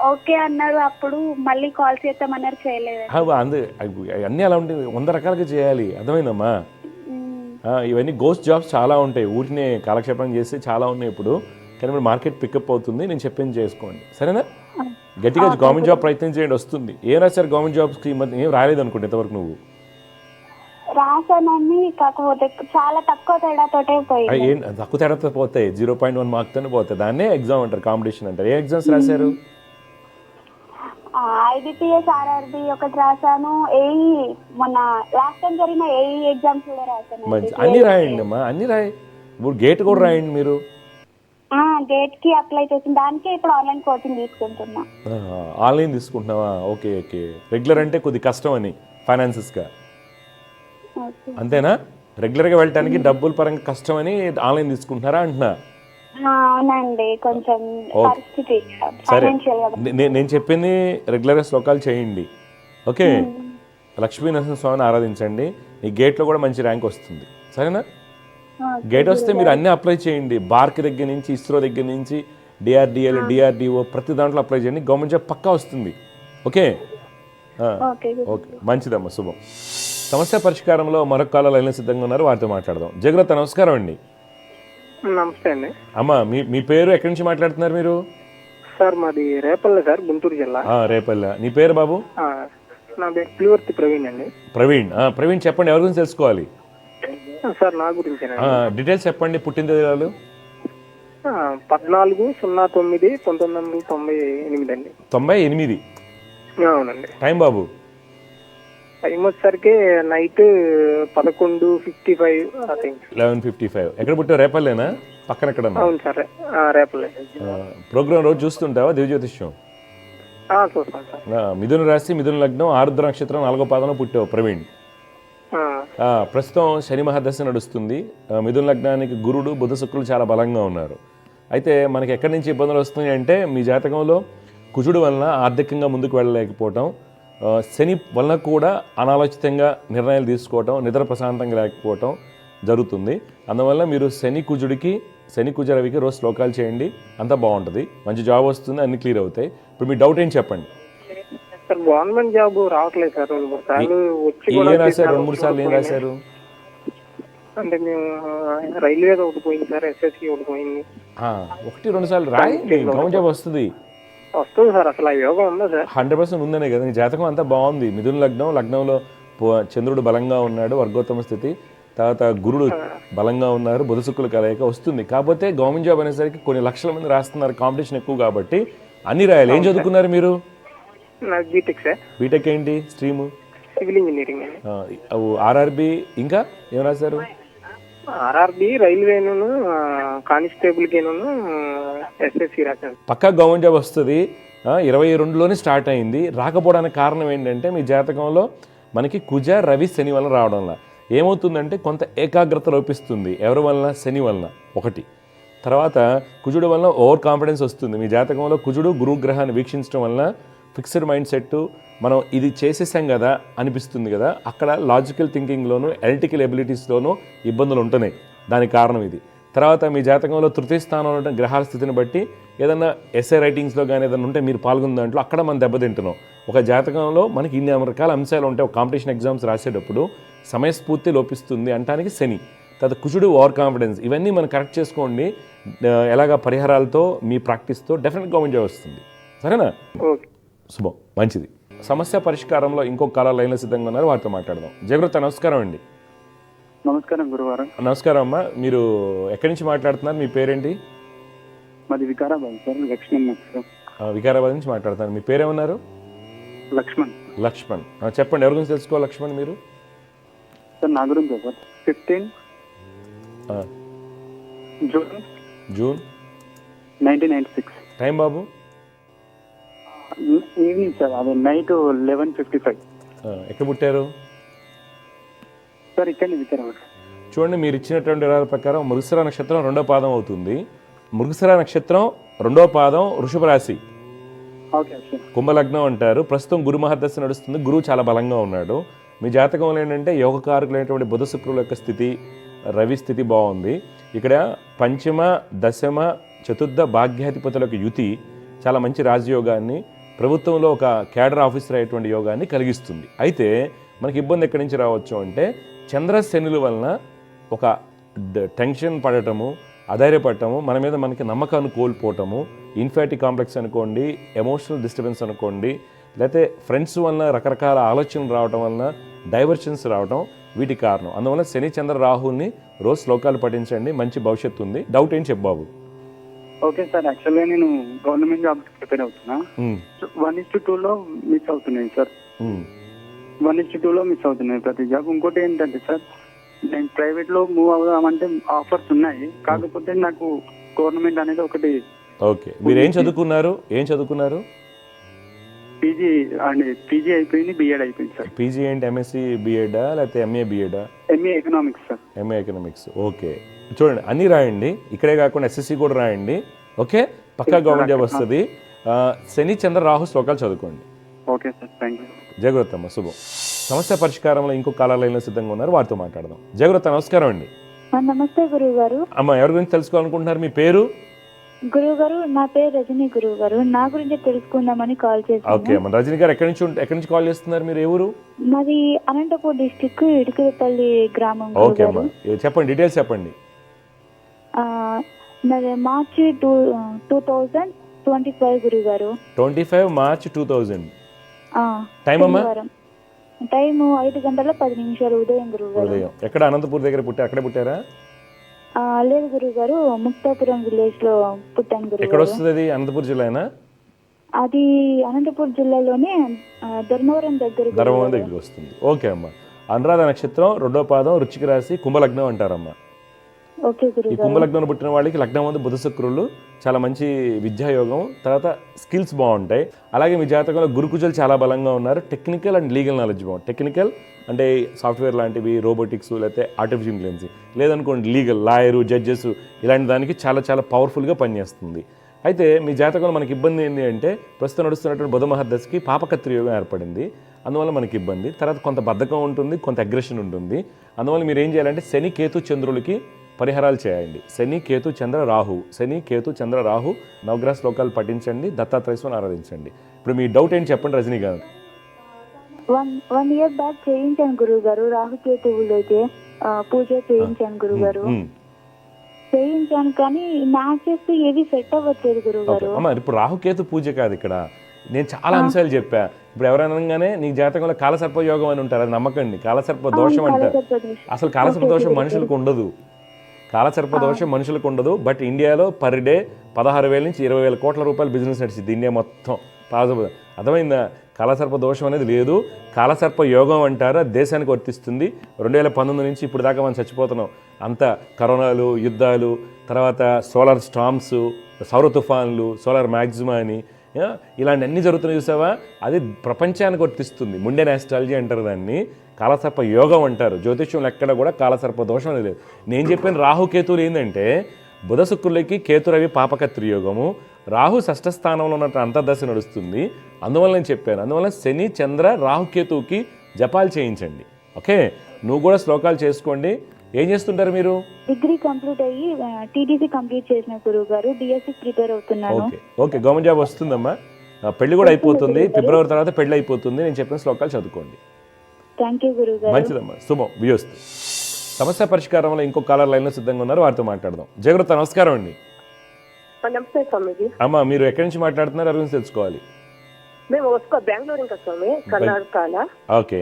ఓకే అన్నారు. అప్పుడు మళ్ళీ కాల్ చేద్దామన్నారు, చేయలేదు. అన్నీ అలా ఉంటాయి, 100 రకాలుగా చేయాలి. అర్థమైందమ్మా? ఇవన్నీ గోస్ట్ జాబ్స్ చాలా ఉంటాయి, ఊరినే కాలక్షేపం చేసి చాలా ఉన్నాయి ఇప్పుడు. కానీ ఇప్పుడు మార్కెట్ పికప్ అవుతుంది. నేను చెప్పింది చేసుకోండి, సరేనా? గట్టిగా గవర్నమెంట్ జాబ్ ప్రయత్నం చేయండి, వస్తుంది. ఏం రాశారు గవర్నమెంట్ జాబ్స్కి? ఏం రాలేదు అనుకుంటే ఇంతవరకు నువ్వు? రాసానని, కాకపోతే చాలా తక్కువ తేడాతోటే పోయింది. తక్కువ తేడాతో పోతాయి, 0.1 మార్క్తోనే పోతాయి. దాన్నే ఎగ్జామ్ అంటారు, కాంపిటీషన్ అంటారు. ఏ ఎగ్జామ్స్ రాశారు? IBPS RRB ఒకటి రాశాను, ఏఈ మొన్న లాస్ట్ టైం జరిగిన ఏఈ ఎగ్జామ్స్ కూడా రాశాను. మంచి, అన్ని రాయండి అమ్మా, అన్ని రాయి. ఇప్పుడు గేట్ కూడా రాయండి మీరు. గేట్ కి అప్లై చేసిన దానికే ఇప్పుడు ఆన్లైన్ కోచింగ్ తీసుకుంటున్నా. ఆన్లైన్ తీసుకుంటున్నావా? ఓకే. రెగ్యులర్ అంటే కొద్ది కష్టం అని ఫైనాన్సెస్గా, అంతేనా? రెగ్యులర్గా వెళ్ళటానికి డబ్బుల పరంగా కష్టం అని ఆన్లైన్ తీసుకుంటున్నారా అంటున్నా? అవునండి, కొంచెం పరిస్థితి. సరే, నేను చెప్పింది రెగ్యులర్గా శ్లోకాలు చేయండి, ఓకే? లక్ష్మీ నరసింహస్వామిని ఆరాధించండి. ఈ గేట్లో కూడా మంచి ర్యాంక్ వస్తుంది, సరేనా? గేట్ వస్తే మీరు అన్నీ అప్లై చేయండి. బార్క్ దగ్గర నుంచి, ఇస్రో దగ్గర నుంచి, DRDL, DRDO, ప్రతి దాంట్లో అప్లై చేయండి. గవర్నమెంట్ జాబ్ పక్కా వస్తుంది, ఓకే? మంచిదమ్మా, శుభం. సమస్య పరిష్కారంలో మరొక కాల లైన్లో సిద్ధంగా ఉన్నారు, వారితో మాట్లాడదాం. జగరత్ నమస్కారం అండి. నమస్తే అండి. అమ్మా, మీ పేరు ఎక్కడి నుంచి మాట్లాడుతున్నారు మీరు? సార్ మాది రేపల్లె సార్, గుంటూరు జిల్లా. రేపల్లె. నీ పేరు బాబు? నా పేరు పులివర్తి ప్రవీణ్ అండి. ప్రవీణ్ చెప్పండి, ఎవరి గురించి తెలుసుకోవాలి? సార్ నా గురించి డీటెయిల్స్ చెప్పండి. పుట్టిన తేదీలు? 14/09/1998 అండి. 98. అవునండి. టైం బాబు? టైం వచ్చేసరికి నైట్ 11:55 ఐ థింక్. 11:55. ఎక్కడ పుట్టావు? రేపల్లేనా? పక్కన ఎక్కడన్నా? అవును సార్, రేపలే. ప్రోగ్రామ్ రోజు చూస్తుంటావా దివ్యజ్యోతిష్యం? చూస్తాను సార్. మిథున రాశి, మిథున లగ్నం, ఆరుద్ర నక్షత్రం, 4వ పాదంలో పుట్టావు ప్రవీణ్. ప్రస్తుతం శని మహాదశ నడుస్తుంది. మిథున లగ్నానికి గురుడు, బుధ, శుక్రులు చాలా బలంగా ఉన్నారు. అయితే మనకి ఎక్కడి నుంచి ఇబ్బందులు వస్తున్నాయి అంటే మీ జాతకంలో కుజుడు వలన ఆర్థికంగా ముందుకు వెళ్ళలేకపోవటం, శని వలన కూడా అనాలోచితంగా నిర్ణయాలు తీసుకోవటం, నిద్ర ప్రశాంతంగా లేకపోవటం జరుగుతుంది. అందువల్ల మీరు శని కుజ రవికి రోజు శ్లోకాలు చేయండి, అంతా బాగుంటుంది, మంచి జాబ్ వస్తుంది, అన్ని క్లియర్ అవుతాయి. ఇప్పుడు మీ డౌట్ ఏంటి చెప్పండి. సార్ గవర్నమెంట్ జాబ్ రావట్లేదు సార్. 2-3 సార్లు వచ్చి ఏం రాశారు? 2-3 సార్లు ఏం రాశారు? అంటే మేము రైల్వే ఒకటి పోయింది సార్, ఎస్ఎస్సి ఒకటి పోయింది. 1-2 సార్లు రాయి, గవర్నమెంట్ జాబ్ వస్తుంది. వస్తుంది సార్. అసలు ఆ యోగం ఉందా సార్? 100% ఉందనే కదా. నీ జాతకం అంతా బాగుంది. మిథున లగ్నంలో చంద్రుడు బలంగా ఉన్నాడు, వర్గోత్తమ స్థితి. తర్వాత గురుడు బలంగా ఉన్నారు, బుధ శుక్రుల కలయిక వస్తుంది. కాకపోతే గవర్నమెంట్ జాబ్ అనేసరికి కొన్ని లక్షల మంది రాస్తున్నారు, కాంపిటీషన్ ఎక్కువ కాబట్టి అన్ని రాయాలి. ఏం చదువుకున్నారు మీరు? నాకు బీటెక్ సార్. బీటెక్ ఏంటి స్ట్రీము? Civil engineering. ఆర్ఆర్బి ఇంకా ఏం రాశారు? ఆర్ఆర్బి, రైల్వేను, కానిస్టేబుల్ కేను, ఎస్ఎస్సి రాశాను. పక్కా గవర్నమెంట్ జాబ్ వస్తుంది. 22లోనే స్టార్ట్ అయింది. రాకపోవడానికి కారణం ఏంటంటే మీ జాతకంలో మనకి కుజ రవి శని వలన రావడంలా ఏమవుతుందంటే కొంత ఏకాగ్రత లోపిస్తుంది. ఎవరి వలన? శని వలన ఒకటి. తర్వాత కుజుడు వలన ఓవర్ కాన్ఫిడెన్స్ వస్తుంది. మీ జాతకంలో కుజుడు గురుగ్రహాన్ని వీక్షించడం వలన ఫిక్స్డ్ మైండ్ సెట్, మనం ఇది చేసేసాం కదా అనిపిస్తుంది కదా, అక్కడ లాజికల్ థింకింగ్లోను, ఎలక్ట్రికల్ ఎబిలిటీస్లోనూ ఇబ్బందులు ఉంటున్నాయి. దానికి కారణం ఇది. తర్వాత మీ జాతకంలో తృతీయ స్థానంలో ఉన్న గ్రహాల స్థితిని బట్టి ఏదన్నా ఎస్ఏ రైటింగ్స్లో కానీ ఏదైనా ఉంటే మీరు పాల్గొన్న దాంట్లో అక్కడ మనం దెబ్బతింటున్నాం. ఒక జాతకంలో మనకి ఇన్ని రకాల అంశాలు ఉంటాయి. ఒక కాంపిటీషన్ ఎగ్జామ్స్ రాసేటప్పుడు సమయస్ఫూర్తి లోపిస్తుంది అంటానికి శని. తర్వాత కుజుడు ఓవర్ కాన్ఫిడెన్స్. ఇవన్నీ మనం కరెక్ట్ చేసుకోండి. ఎలాగా పరిహారాలతో మీ ప్రాక్టీస్తో డెఫినెట్గా గవర్నమెంట్ జాబ్ వస్తుంది. సరేనా? ఓకే, శుభం, మంచిది. సమస్య పరిష్కారంలో ఇంకొక కాల లైన్లో సిద్ధంగా ఉన్నారు, వారితో మాట్లాడదాం. జయగురుత నమస్కారం అండి. నమస్కారం గురువారం. నమస్కారం అమ్మా. మీరు ఎక్కడి నుంచి మాట్లాడుతున్నారు? మీ పేరేంటి? మాది వికారాబాద్ సార్. లక్ష్మణ్ నగరం. వికారాబాద్ నుంచి మాట్లాడుతున్నారు. మీ పేరేమన్నారు? లక్ష్మణ్. లక్ష్మణ్. చెప్పండి, ఎవరి గురించి తెలుసుకోవాలి లక్ష్మణ్ మీరు? సార్ నా గురించి సార్ 15 జూన్ 1996. టైం బాబు? ఈవినింగ్ సార్, అదే నైట్ 11:55. ఎక్కడ పుట్టారు సార్? ఇక్కడ వికారాబాద్. చూడండి, మీరు ఇచ్చినటువంటి వివరాల ప్రకారం మృగశిర నక్షత్రం 2వ పాదం అవుతుంది. మృగశిర నక్షత్రం 2వ పాదం వృషభ రాశి, ఓకే సార్. కుంభలగ్నం అంటారు. ప్రస్తుతం గురు మహాదశ నడుస్తుంది. గురువు చాలా బలంగా ఉన్నాడు. మీ జాతకంలో ఏంటంటే యోగకారకులైనటువంటి బుధ శుక్రుల యొక్క స్థితి, రవి స్థితి బాగుంది. ఇక్కడ పంచమ, దశమ, చతుర్థ భాగ్యాధిపతుల యొక్క యుతి చాలా మంచి రాజయోగాన్ని, ప్రభుత్వంలో ఒక క్యాడర్ ఆఫీసర్ అయ్యేటువంటి యోగాన్ని కలిగిస్తుంది. అయితే మనకి ఇబ్బంది ఎక్కడి నుంచి రావచ్చు అంటే చంద్రశనుల వలన ఒక టెన్షన్ పడటము, అధైర్యపడటము, మన మీద మనకి నమ్మకాన్ని కోల్పోవటము, ఇన్ఫాటీ కాంప్లెక్స్ అనుకోండి, ఎమోషనల్ డిస్టర్బెన్స్ అనుకోండి, లేకపోతే ఫ్రెండ్స్ వలన రకరకాల ఆలోచనలు రావటం వలన డైవర్షన్స్ రావటం వీటి కారణం. అందువల్ల శని, చంద్ర, రాహుల్ని రోజు శ్లోకాలు పఠించండి, మంచి భవిష్యత్తు ఉంది. డౌట్ ఏంటి చెప్పు బాబు? ఓకే సార్, యాక్చువల్గా నేను గవర్నమెంట్ జాబ్ ప్రిపేర్ అవుతున్నా. 1:2లో మిస్ అవుతున్నాయి సార్. 1:2లో మిస్ అవుతున్నాయి ప్రతి జాబ్. ఇంకోటి ఏంటంటే సార్, నేను ప్రైవేట్ లో మూవ్ అవుదామంటే ఆఫర్స్ ఉన్నాయి, కాకపోతే నాకు గవర్నమెంట్ అనేది ఒకటి. ఓకే, మీరు ఏం చదువుకున్నారు? పీజీ అయిపోయింది, బిఎడ్ అయిపోయింది సార్. పీజీ ఏంటి? ఎంఎస్సి బిఎడా లేకపోతే ఎంఏ బిఎడా? MA economics sir. MA economics. Okay, చూడండి అన్నీ రాయండి, ఇక్కడే కాకుండా ఎస్ఎస్సి కూడా రాయండి. ఓకే, పక్కా గవర్నమెంట్ జాబ్ వస్తుంది. శని, చంద్ర, రాహు శ్లోకాలు చదువుకోండి. Okay sir, thank you. జయగురుత అమ్మ, శుభం. సమస్య పరిష్కారంలో ఇంకో కాల లైన్లో సిద్ధంగా ఉన్నారు, వారితో మాట్లాడదాం. జయగురుత నమస్కారం అండి. నమస్తే గురువు గారు. అమ్మ, ఎవరి గురించి తెలుసుకోవాలనుకుంటున్నారు? మీ పేరు? గురువు గారు, నా పేరు రజనీ. గురువు గారు, నా గురించి తెలుసుకుందామని కాల్ చేశాను. ఓకే అమ్మ. రజనీ గారు ఎక్కడి నుంచి కాల్ చేస్తున్నారు? మీరు ఏ ఊరు? మాది అనంతపూర్ డిస్టిక్, ఇటుకపల్లి గ్రామం. ఓకే అమ్మ, చెప్పండి, డీటెయిల్స్ చెప్పండి. నాది మార్చి 2025 గురువు గారు. 25 మార్చ్ 2000. టైం అమ్మా? టైం 5:10 ఉదయం గురువు గారు. ఉదయం. ఎక్కడ? అనంతపూర్ దగ్గర పుట్టారు? అక్కడే పుట్టారా? లేదు గురువు గారు, ముక్తాపురం విలేజ్ లో పుట్టాను గురువు. ఎక్కడ వస్తుంది అది? అనంతపూర్ జిల్లానా? అది అనంతపురం జిల్లాలోనే ధర్మవరం దగ్గర ధర్మవరం దగ్గరికి వస్తుంది. ఓకే అమ్మ. అనురాధ నక్షత్రం, 2వ పాదం, వృశ్చిక రాశి, కుంభలగ్నం అంటారమ్మా. ఓకే ఈ గురుగారు. కుంభలగ్నం పుట్టిన వాళ్ళకి లగ్నం ముందు బుధ శుక్రులు, చాలా మంచి విద్యాయోగం, తర్వాత స్కిల్స్ బాగుంటాయి. అలాగే మీ జాతకంలో గురుకుజులు చాలా బలంగా ఉన్నారు. టెక్నికల్ అండ్ లీగల్ నాలెడ్జ్ బాగుంది. టెక్నికల్ అంటే సాఫ్ట్వేర్ లాంటివి, రోబోటిక్స్, లేకపోతే ఆర్టిఫిషియల్ ఇంటెలిజెన్స్, లేదనుకోండి లీగల్, లాయరు, జడ్జెస్ ఇలాంటి దానికి చాలా చాలా పవర్ఫుల్గా పనిచేస్తుంది. అయితే మీ జాతకంలో మనకి ఇబ్బంది ఏంటి అంటే ప్రస్తుతం నడుస్తున్నటువంటి బుధ మహర్దశకి పాపకత్రి యోగం ఏర్పడింది. అందువల్ల మనకి ఇబ్బంది. తర్వాత కొంత బద్ధకం ఉంటుంది, కొంత అగ్రెషన్ ఉంటుంది. అందువల్ల మీరు ఏం చేయాలంటే శని, కేతు, చంద్రులకి పరిహారాలు చేయండి. శని, కేతు, చంద్ర, రాహు, శని, కేతు, చంద్ర, రాహు నవగ్రహ శ్లోకాలు పఠించండి, దత్తాత్రేయస్వామిని ఆరాధించండి. ఇప్పుడు మీ డౌట్ ఏంటి చెప్పండి రజనీకాంత్. 1 year బ్యాక్ చేయించాను గురుగారు. రాహుకేతువులు అయితే పూజ చేయించాను గురుగారు. చేయించాను కానీ మ్యాచెస్ ఏవి సెట్ అవ్వట్లేదు గురుగారు. అమ్మ ఇప్పుడు రాహుకేతు పూజ కాదు ఇక్కడ, నేను చాలా అంశాలు చెప్పా. ఇప్పుడు ఎవరైనాగానే నీ జాతకంలో కాలసర్ప యోగం అని ఉంటారు, అది నమ్మకండి. కాలసర్ప దోషం అంటారు. అసలు కాలసర్ప దోషం మనుషులకు ఉండదు. కాలసర్ప దోషం మనుషులకు ఉండదు. బట్ ఇండియాలో పర్ డే 16,000 నుంచి 20,000 కోట్ల రూపాయల బిజినెస్ నడిచింది ఇండియా మొత్తం. అర్థమైందా? కాలసర్ప దోషం అనేది లేదు. కాలసర్ప యోగం అంటారు, అది దేశానికి వర్తిస్తుంది. 2019 నుంచి ఇప్పుడు దాకా మనం చచ్చిపోతున్నాం. అంత కరోనాలు, యుద్ధాలు, తర్వాత సోలార్ స్టామ్స్, సౌర తుఫాన్లు, సోలార్ మ్యాక్సిమా అని ఇలాంటి అన్నీ జరుగుతున్నాయి చూసావా? అది ప్రపంచానికి వర్తిస్తుంది. ముండెన్ ఆస్ట్రాలజీ అంటారు దాన్ని, కాలసర్ప యోగం అంటారు. జ్యోతిష్యంలో ఎక్కడ కూడా కాలసర్ప దోషం అనేది లేదు. నేను చెప్పిన రాహుకేతువులు ఏంటంటే బుధ శుక్రులకి కేతు రవి పాపకత్రి యోగము, రాహు 6వ స్థానంలో ఉన్నట్టు అంతర్దశ నడుస్తుంది. అందువల్ల నేను చెప్పాను. అందువల్ల శని, చంద్ర, రాహుకేతువుకి జపాలు చేయించండి. ఓకే, నువ్వు కూడా శ్లోకాలు చేసుకోండి. ఏం చేస్తుంటారు మీరు? డిగ్రీ కంప్లీట్ అయ్యి టీటీసీ కంప్లీట్ చేసిన గురువు గారు. డిఎస్సి ప్రిపేర్ అవుతున్నాను. ఓకే ఓకే, గవర్నమెంట్ జాబ్ వస్తుందమ్మా. పెళ్లి కూడా అయిపోతుంది, ఫిబ్రవరి తర్వాత పెళ్లి అయిపోతుంది. నేను చెప్పిన శ్లోకాలు చదువుకోండి. థ్యాంక్ యూ గురువు గారు. మంచిదమ్మా, శుభం, వియోస్తు. సమస్య పరిష్కారంలో ఇంకో కాలర్ లైన్లో సిద్ధంగా ఉన్నారు, వారితో మాట్లాడదాం. జయగురుత, నమస్కారం అండి. నమస్తే స్వామిజీ. అమ్మా మీరు ఎక్కడి నుంచి మాట్లాడుతున్నారు, అవి గురించి తెలుసుకోవాలి. మేము బెంగళూరు ఇంకా స్వామి, కర్ణాటక. ఓకే,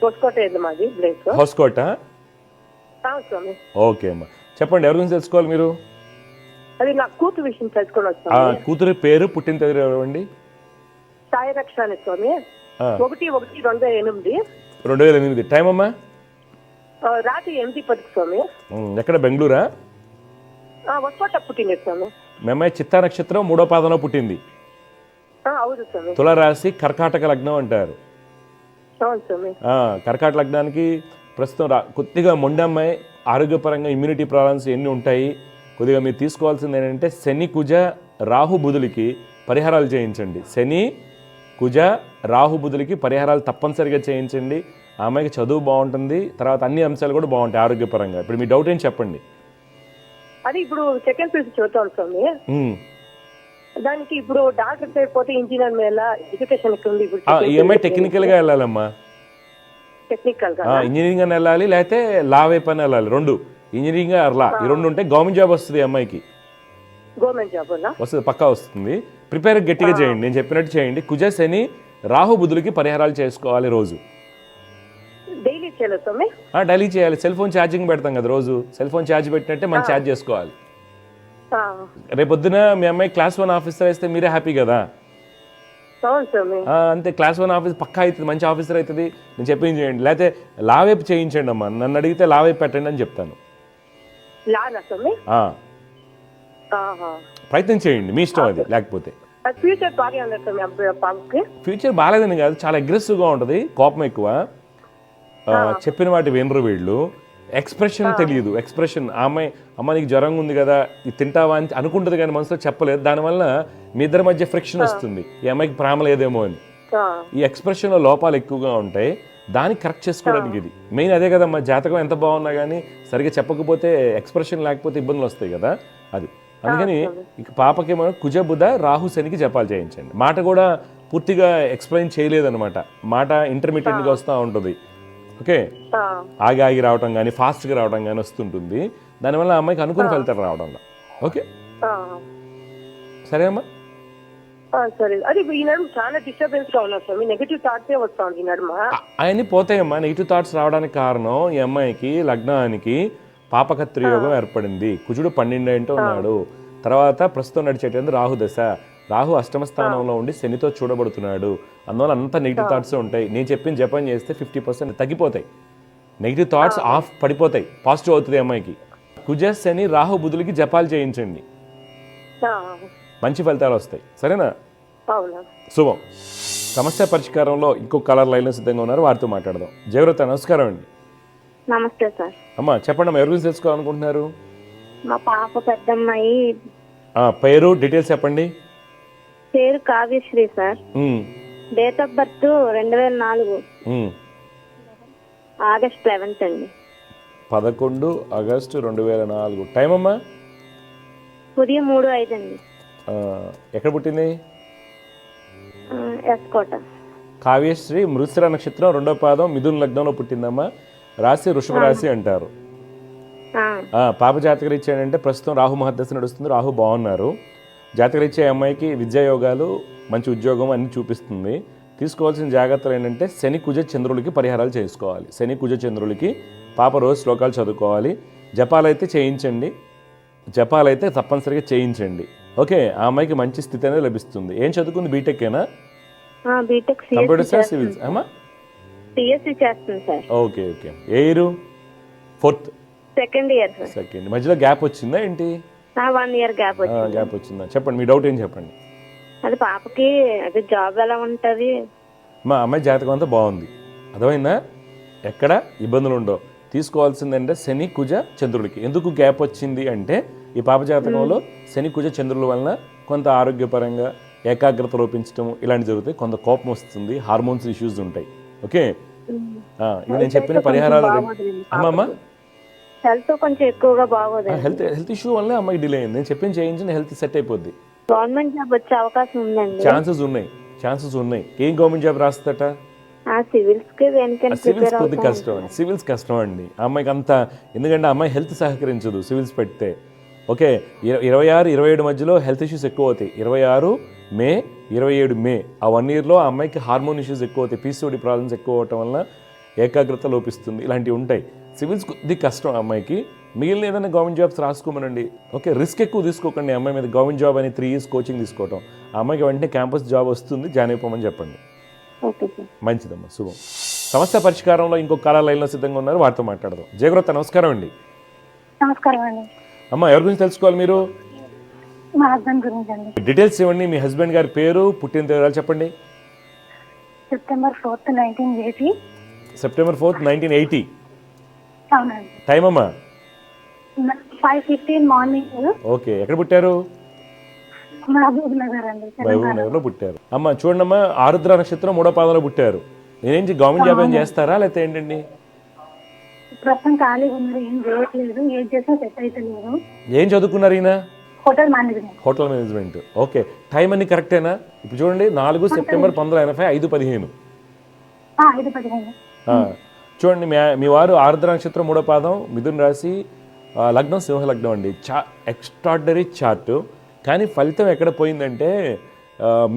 హోస్కోట ఏది మాది ప్లేస్. హోస్కోట. స్వామి ఓకే అమ్మా, చెప్పండి ఎవరి గురించి తెలుసుకోవాలి మీరు? అది నా కూతురు విషయం తెలుసుకొని వస్తాను. కూతురి పేరు, పుట్టిన తేదీ ఎవరండి? సాయి రక్షణ స్వామి, 1/1/2008. 2008. టైం అమ్మా? రాత్రి 8:10 స్వామి. ఎక్కడ, బెంగళూరా? హోస్కోట పుట్టింది స్వామి. మీ అమ్మాయి చిత్తా నక్షత్రం 3వ పాదంలో పుట్టింది. అవును స్వామి. తులారాశి, కర్కాటక లగ్నం అంటారు. అవును స్వామి. కర్కాటక లగ్నానికి ప్రస్తుతం కొద్దిగా మొండమ్మాయి, ఆరోగ్యపరంగా ఇమ్యూనిటీ ప్రాబ్లమ్స్ ఎన్ని ఉంటాయి. కొద్దిగా మీరు తీసుకోవాల్సింది ఏంటంటే శని, కుజ, రాహు, బుధులకి పరిహారాలు చేయించండి. శని, కుజ, రాహు, బుధులకి పరిహారాలు తప్పనిసరిగా చేయించండి. ఆ అమ్మాయికి చదువు బాగుంటుంది, తర్వాత అన్ని అంశాలు కూడా బాగుంటాయి ఆరోగ్యపరంగా. ఇప్పుడు మీ డౌట్ ఏంటి చెప్పండి. అది ఇప్పుడు సెకండ్ పీసీ చదువుతాను స్వామి. దానికి ఇప్పుడు డాక్టర్ అయిపోతే ఇంజనీర్ మేళ ఎడ్యుకేషన్ ఉంది. ఈ అమ్మాయి టెక్నికల్గా వెళ్ళాలమ్మా. టెక్నికల్ గా ఇంజనీరింగ్ అని వెళ్ళాలి, లేకపోతే లా వైపు అని వెళ్ళాలి. 2 ఇంజనీరింగ్ లా, ఈ 2 ఉంటే గవర్నమెంట్ జాబ్ వస్తుంది అమ్మాయికి. గవర్నమెంట్ జాబ్ వస్తుంది, పక్కా వస్తుంది. ప్రిపేర్ గట్టిగా చేయండి, నేను చెప్పినట్టు చేయండి. కుజ, శని, రాహు, బుధులకి పరిహారాలు చేసుకోవాలి రోజు. డైలీ చేయాలి స్వామి? డైలీ చేయాలి. సెల్ ఫోన్ ఛార్జింగ్ పెడతాం కదా రోజు, సెల్ ఫోన్ ఛార్జ్ పెట్టినట్టే మనం ఛార్జ్ చేసుకోవాలి. రేపొద్దున మీ అమ్మాయి క్లాస్ 1 ఆఫీసర్ వేస్తే మీరే హ్యాపీ కదా. అంతే, క్లాస్ 1 ఆఫీసర్ పక్కా అవుతుంది, మంచి ఆఫీసర్ అవుతుంది. నేను చెప్పింది చేయండి, లేకపోతే లా వైపు చేయించండి అమ్మా. నన్ను అడిగితే లా వైపు పెట్టండి అని చెప్తాను. ప్రయత్నం చేయండి, మీ ఇష్టం అది. లేకపోతే ఫ్యూచర్ బాగాలేదని కాదు, చాలా అగ్రెసివ్గా ఉంటుంది, కోపం ఎక్కువ, చెప్పిన వాటి వినరు వీళ్ళు. ఎక్స్ప్రెషన్ తెలియదు. ఎక్స్ప్రెషన్, అమ్మ నీకు జ్వరం ఉంది కదా, ఇది తింటావా అని అనుకుంటుంది కానీ మనసులో చెప్పలేదు. దానివల్ల మీ ఇద్దరి మధ్య ఫ్రిక్షన్ వస్తుంది, ఈ అమ్మాయికి ప్రేమ లేదేమో అని. ఈ ఎక్స్ప్రెషన్లో లోపాలు ఎక్కువగా ఉంటాయి, దాన్ని కరెక్ట్ చేసుకోవడానికి ఇది మెయిన్. అదే కదమ్మా, జాతకం ఎంత బాగున్నా కానీ సరిగ్గా చెప్పకపోతే, ఎక్స్ప్రెషన్ లేకపోతే ఇబ్బందులు వస్తాయి కదా, అది. అందుకని ఇక పాపకేమో కుజ, బుధ, రాహు, శనికి జపాలు చేయించండి. మాట కూడా పూర్తిగా ఎక్స్ప్లెయిన్ చేయలేదన్నమాట, మాట ఇంటర్మీడియట్గా వస్తూ ఉంటుంది. ఓకే, ఆగి ఆగి రావటం కానీ, ఫాస్ట్గా రావడం కానీ వస్తుంటుంది. దానివల్ల అమ్మాయికి అనుకుని ఫలితాలు రావడంలో. ఓకే, సరేనమ్మా. అవన్నీ పోతాయమ్మా. నెగిటివ్ థాట్స్ రావడానికి కారణం ఈ అమ్మాయికి లగ్నానికి పాపకత్రి యోగం ఏర్పడింది. కుజుడు 12 ఉన్నాడు. తర్వాత ప్రస్తుతం నడిచేటందుకు రాహు దశ. రాహు అష్టమ స్థానంలో ఉండి శనితో చూడబడుతున్నాడు. అందువల్ల అంత నెగిటివ్ థాట్స్ ఉంటాయి. నేను చెప్పిన జపం చేస్తే 50% తగ్గిపోతాయి. నెగిటివ్ థాట్స్ ఆఫ్ పడిపోతాయి, పాజిటివ్ అవుతుంది అమ్మాయికి. కుజ శని రాహు బుధులకి జపాలు చేయించండి, మంచి ఫలితాలు వస్తాయి. సరేనా? శుభం. సమస్య పరిష్కారంలో ఇంకో కలర్ లైన్లో సిద్ధంగా ఉన్నారు, వారితో మాట్లాడదాం. జయవ్రత నమస్కారం అండి. నమస్తే సార్. అమ్మా చెప్పండి అమ్మా, ఎవరి గురించి తెలుసుకోవాలనుకుంటున్నారు? మా పాప పెద్దమ్మాయి పేరు డీటెయిల్స్ చెప్పండి. పేరు Kavyasri sir. Date of birth 2004 August 11 అండి. 11 ఆగస్టు 2004. టైం అమ్మా? ఉదయం 3:05 అండి. ఎక్కడ పుట్టింది? ఎస్కోట. కావ్యశ్రీ మృగశిర నక్షత్రం 2వ పాదం మిథున లగ్నంలో పుట్టిందమ్మా. రాశి వృషభ రాశి అంటారు. పాప జాతకరీత్యా ఏంటంటే ప్రస్తుతం రాహు మహర్దశ నడుస్తుంది, రాహు బాగున్నారు. జాతకరీత్యా అమ్మాయికి విద్యాయోగాలు, మంచి ఉద్యోగం అన్ని చూపిస్తుంది. తీసుకోవాల్సిన జాగ్రత్తలు ఏంటంటే శని కుజ చంద్రులకి పరిహారాలు చేసుకోవాలి. శని కుజ చంద్రులకి పాప రోజు శ్లోకాలు చదువుకోవాలి. జపాలైతే చేయించండి, జపాలైతే తప్పనిసరిగా చేయించండి. ఓకే, ఆ అమ్మాయికి మంచి స్థితి అనేది లభిస్తుంది. ఏం చదువుకుంది? బీటెక్కేనా? బీటెక్ కంప్యూటర్ సైన్స్, సివిల్స్ అమ్మా? సిఎస్సి చేస్తుంది సార్. Okay okay. ఏ year? 4th, second year sir. Second. మధ్యలో గ్యాప్ వచ్చిందా ఏంటి? 1 year గ్యాప్ వచ్చింది. గ్యాప్ వచ్చిందా? చెప్పండి, మీ డౌట్ ఏం చెప్పండి. అది పాపకి అది జాబ్ ఎలా ఉంటది? మా అమ్మాయి జాతకం అంతా బాగుంది, అర్థమైందా? ఎక్కడ ఇబ్బందులు ఉండవు. తీసుకోవాల్సిందంటే శని కుజ చంద్రుడికి. ఎందుకు గ్యాప్ వచ్చింది అంటే ఈ పాప జాతకంలో శని కుజ చంద్రుల వలన కొంత ఆరోగ్యపరంగా ఏకాగ్రత లోపించడం ఇలాంటి జరుగుతాయి. కొంత కోపం వస్తుంది, హార్మోన్స్ ఇష్యూస్ ఉంటాయి. ఓకే, ఇవి నేను చెప్పిన పరిహారాలు. అమ్మమ్మ హెల్త్ కొంచెం ఎక్కువగా బాగోదు. హెల్త్ ఇష్యూ వల్ల అమ్మాయికి డిలే అయింది. నేను చెప్పింది చేయించిన హెల్త్ సెట్ అయిపోద్ది. గవర్నమెంట్ జాబ్ వచ్చే అవకాశం ఉందండి? ఛాన్సెస్ ఉన్నాయి. ఏం గవర్నమెంట్ జాబ్ రాస్తట? సివిల్స్ కొద్దిగా కష్టం అండి. సివిల్స్ కష్టం అండి అమ్మాయికి అంతా, ఎందుకంటే అమ్మాయి హెల్త్ సహకరించదు సివిల్స్ పెడితే. ఓకే, 26, 27 మధ్యలో హెల్త్ ఇష్యూస్ ఎక్కువ అవుతాయి. 26 మే, 27 మే ఆ 1 yearలో ఆ అమ్మాయికి హార్మోన్ ఇష్యూస్ ఎక్కువ అవుతాయి. పీసీఓడి ప్రాబ్లమ్స్ ఎక్కువ అవటం వల్ల ఏకాగ్రత లోపిస్తుంది, ఇలాంటివి ఉంటాయి. సివిల్స్ కొద్దిగా కష్టం అమ్మాయికి. మిగిలిన ఏదైనా గవర్నమెంట్ జాబ్స్ రాసుకోమనండి. ఓకే, రిస్క్ ఎక్కువ తీసుకోకండి అమ్మాయి మీద. గవర్నమెంట్ జాబ్ అని 3 years కోచింగ్ తీసుకోవటం, ఆ అమ్మాయికి వెంటనే క్యాంపస్ జాబ్ వస్తుంది, జాయిన్ అయిపోమని చెప్పండి. మంచిదమ్మా, శుభం. సమస్య పరిష్కారంలో ఇంకో కాల లైన్లో సిద్ధంగా ఉన్నారు, వారితో మాట్లాడదాం. జయగ్రత నమస్కారం అండి. నమస్కారం అండి. అమ్మా ఎవరి గురించి తెలుసుకోవాలి మీరు? మా హస్బెండ్ గురించి అండి. డీటెయిల్స్ ఇవ్వండి. మీ హస్బెండ్ గారి పేరు, పుట్టిన వివరాలు చెప్పండి. September 4th, 1980. September 4th, 1980. అవునండి. టైం అమ్మా? 5:15 మార్నింగ్. ఓకే, ఎక్కడ పుట్టారు? మహబూబ్ నగర్ అండి. మహబూబ్ నగర్లో పుట్టారు. అమ్మ చూడండి, ఆరుద్ర నక్షత్రం 3వ పాదంలో పుట్టారు. నేనేంటి గవర్నమెంట్ జాబ్ ఏం చేస్తారా లేకపోతే ఏంటండి? ప్రస్తుతం ఖాళీగా ఉన్నారు, ఏం చేయట్లేదు. ఏం చేసినా సెట్ అయితే లేదు. ఏం చదువుకున్నారు ఈయన? Hotel management. Hotel management. Okay, time అన్ని కరెక్టేనా? ఇప్పుడు చూడండి, 4 సెప్టెంబర్ 1980, 5:15. 5:15. చూడండి, మీ వారు ఆరుద్ర నక్షత్రం 3వ పాదం, మిథున రాశి, లగ్నం సింహ లగ్నం అండి. Extraordinary chart. కానీ ఫలితం ఎక్కడ పోయిందంటే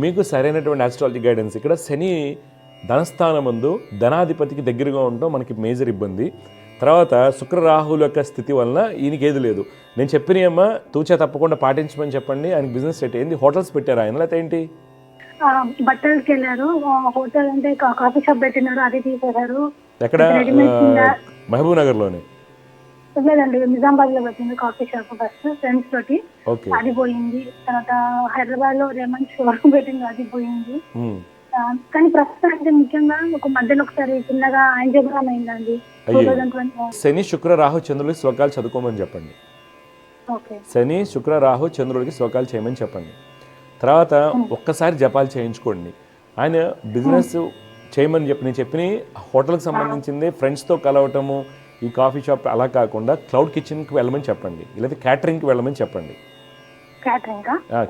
మీకు సరైనటువంటి ఆస్ట్రాలజీ గైడెన్స్. ఇక్కడ శని ధనస్థానమందు ధనాధిపతికి దగ్గరగా ఉండటం మనకి మేజర్ ఇబ్బంది. తర్వాత శుక్ర రాహుల యొక్క స్థితి వలన ఈయనకి ఏది లేదు. నేను చెప్పినయమ్మా తూచా తప్పకుండా పాటించమని చెప్పండి. ఆయనకి బిజినెస్ సెట్ అయింది. హోటల్స్ పెట్టారు ఆయన, లేకపోతే ఏంటి? బట్టలకి వెళ్ళారు. హోటల్ అంటే కాఫీ షాప్ పెట్టినారు, అది తీసేశారు. ఎక్కడ? మహబూబ్ నగర్లోనే. లేదండి, నిజామాబాద్ లో పెట్టింది కాఫీ షాప్ ఫస్ట్ ఫ్రెండ్స్ తోటి. ఓకే, అది పోయింది. తర్వాత హైదరాబాద్ లో రేమండ్ షోరూమ్ పెట్టింది, అది పోయింది. కానీ ప్రస్తుతానికి ముఖ్యంగా ఒక మధ్యలో ఒకసారి చిన్నగా యాంజియోగ్రామ్ అయిందండి 2020. శని శుక్ర రాహు చంద్రుడికి శ్లోకాలు చదువుకోమని చెప్పండి. శని శుక్ర రాహు చంద్రుడికి శ్లోకాలు చేయమని చెప్పండి. తర్వాత ఒక్కసారి జపాలు చేయించుకోండి. ఆయన బిజినెస్ చేయమని చెప్పి నేను చెప్పిన హోటల్కి సంబంధించింది ఫ్రెండ్స్తో కలవటము, ఈ కాఫీ షాప్ అలా కాకుండా క్లౌడ్ కిచెన్కి వెళ్ళమని చెప్పండి, లేదా క్యాటరింగ్కి వెళ్ళమని చెప్పండి.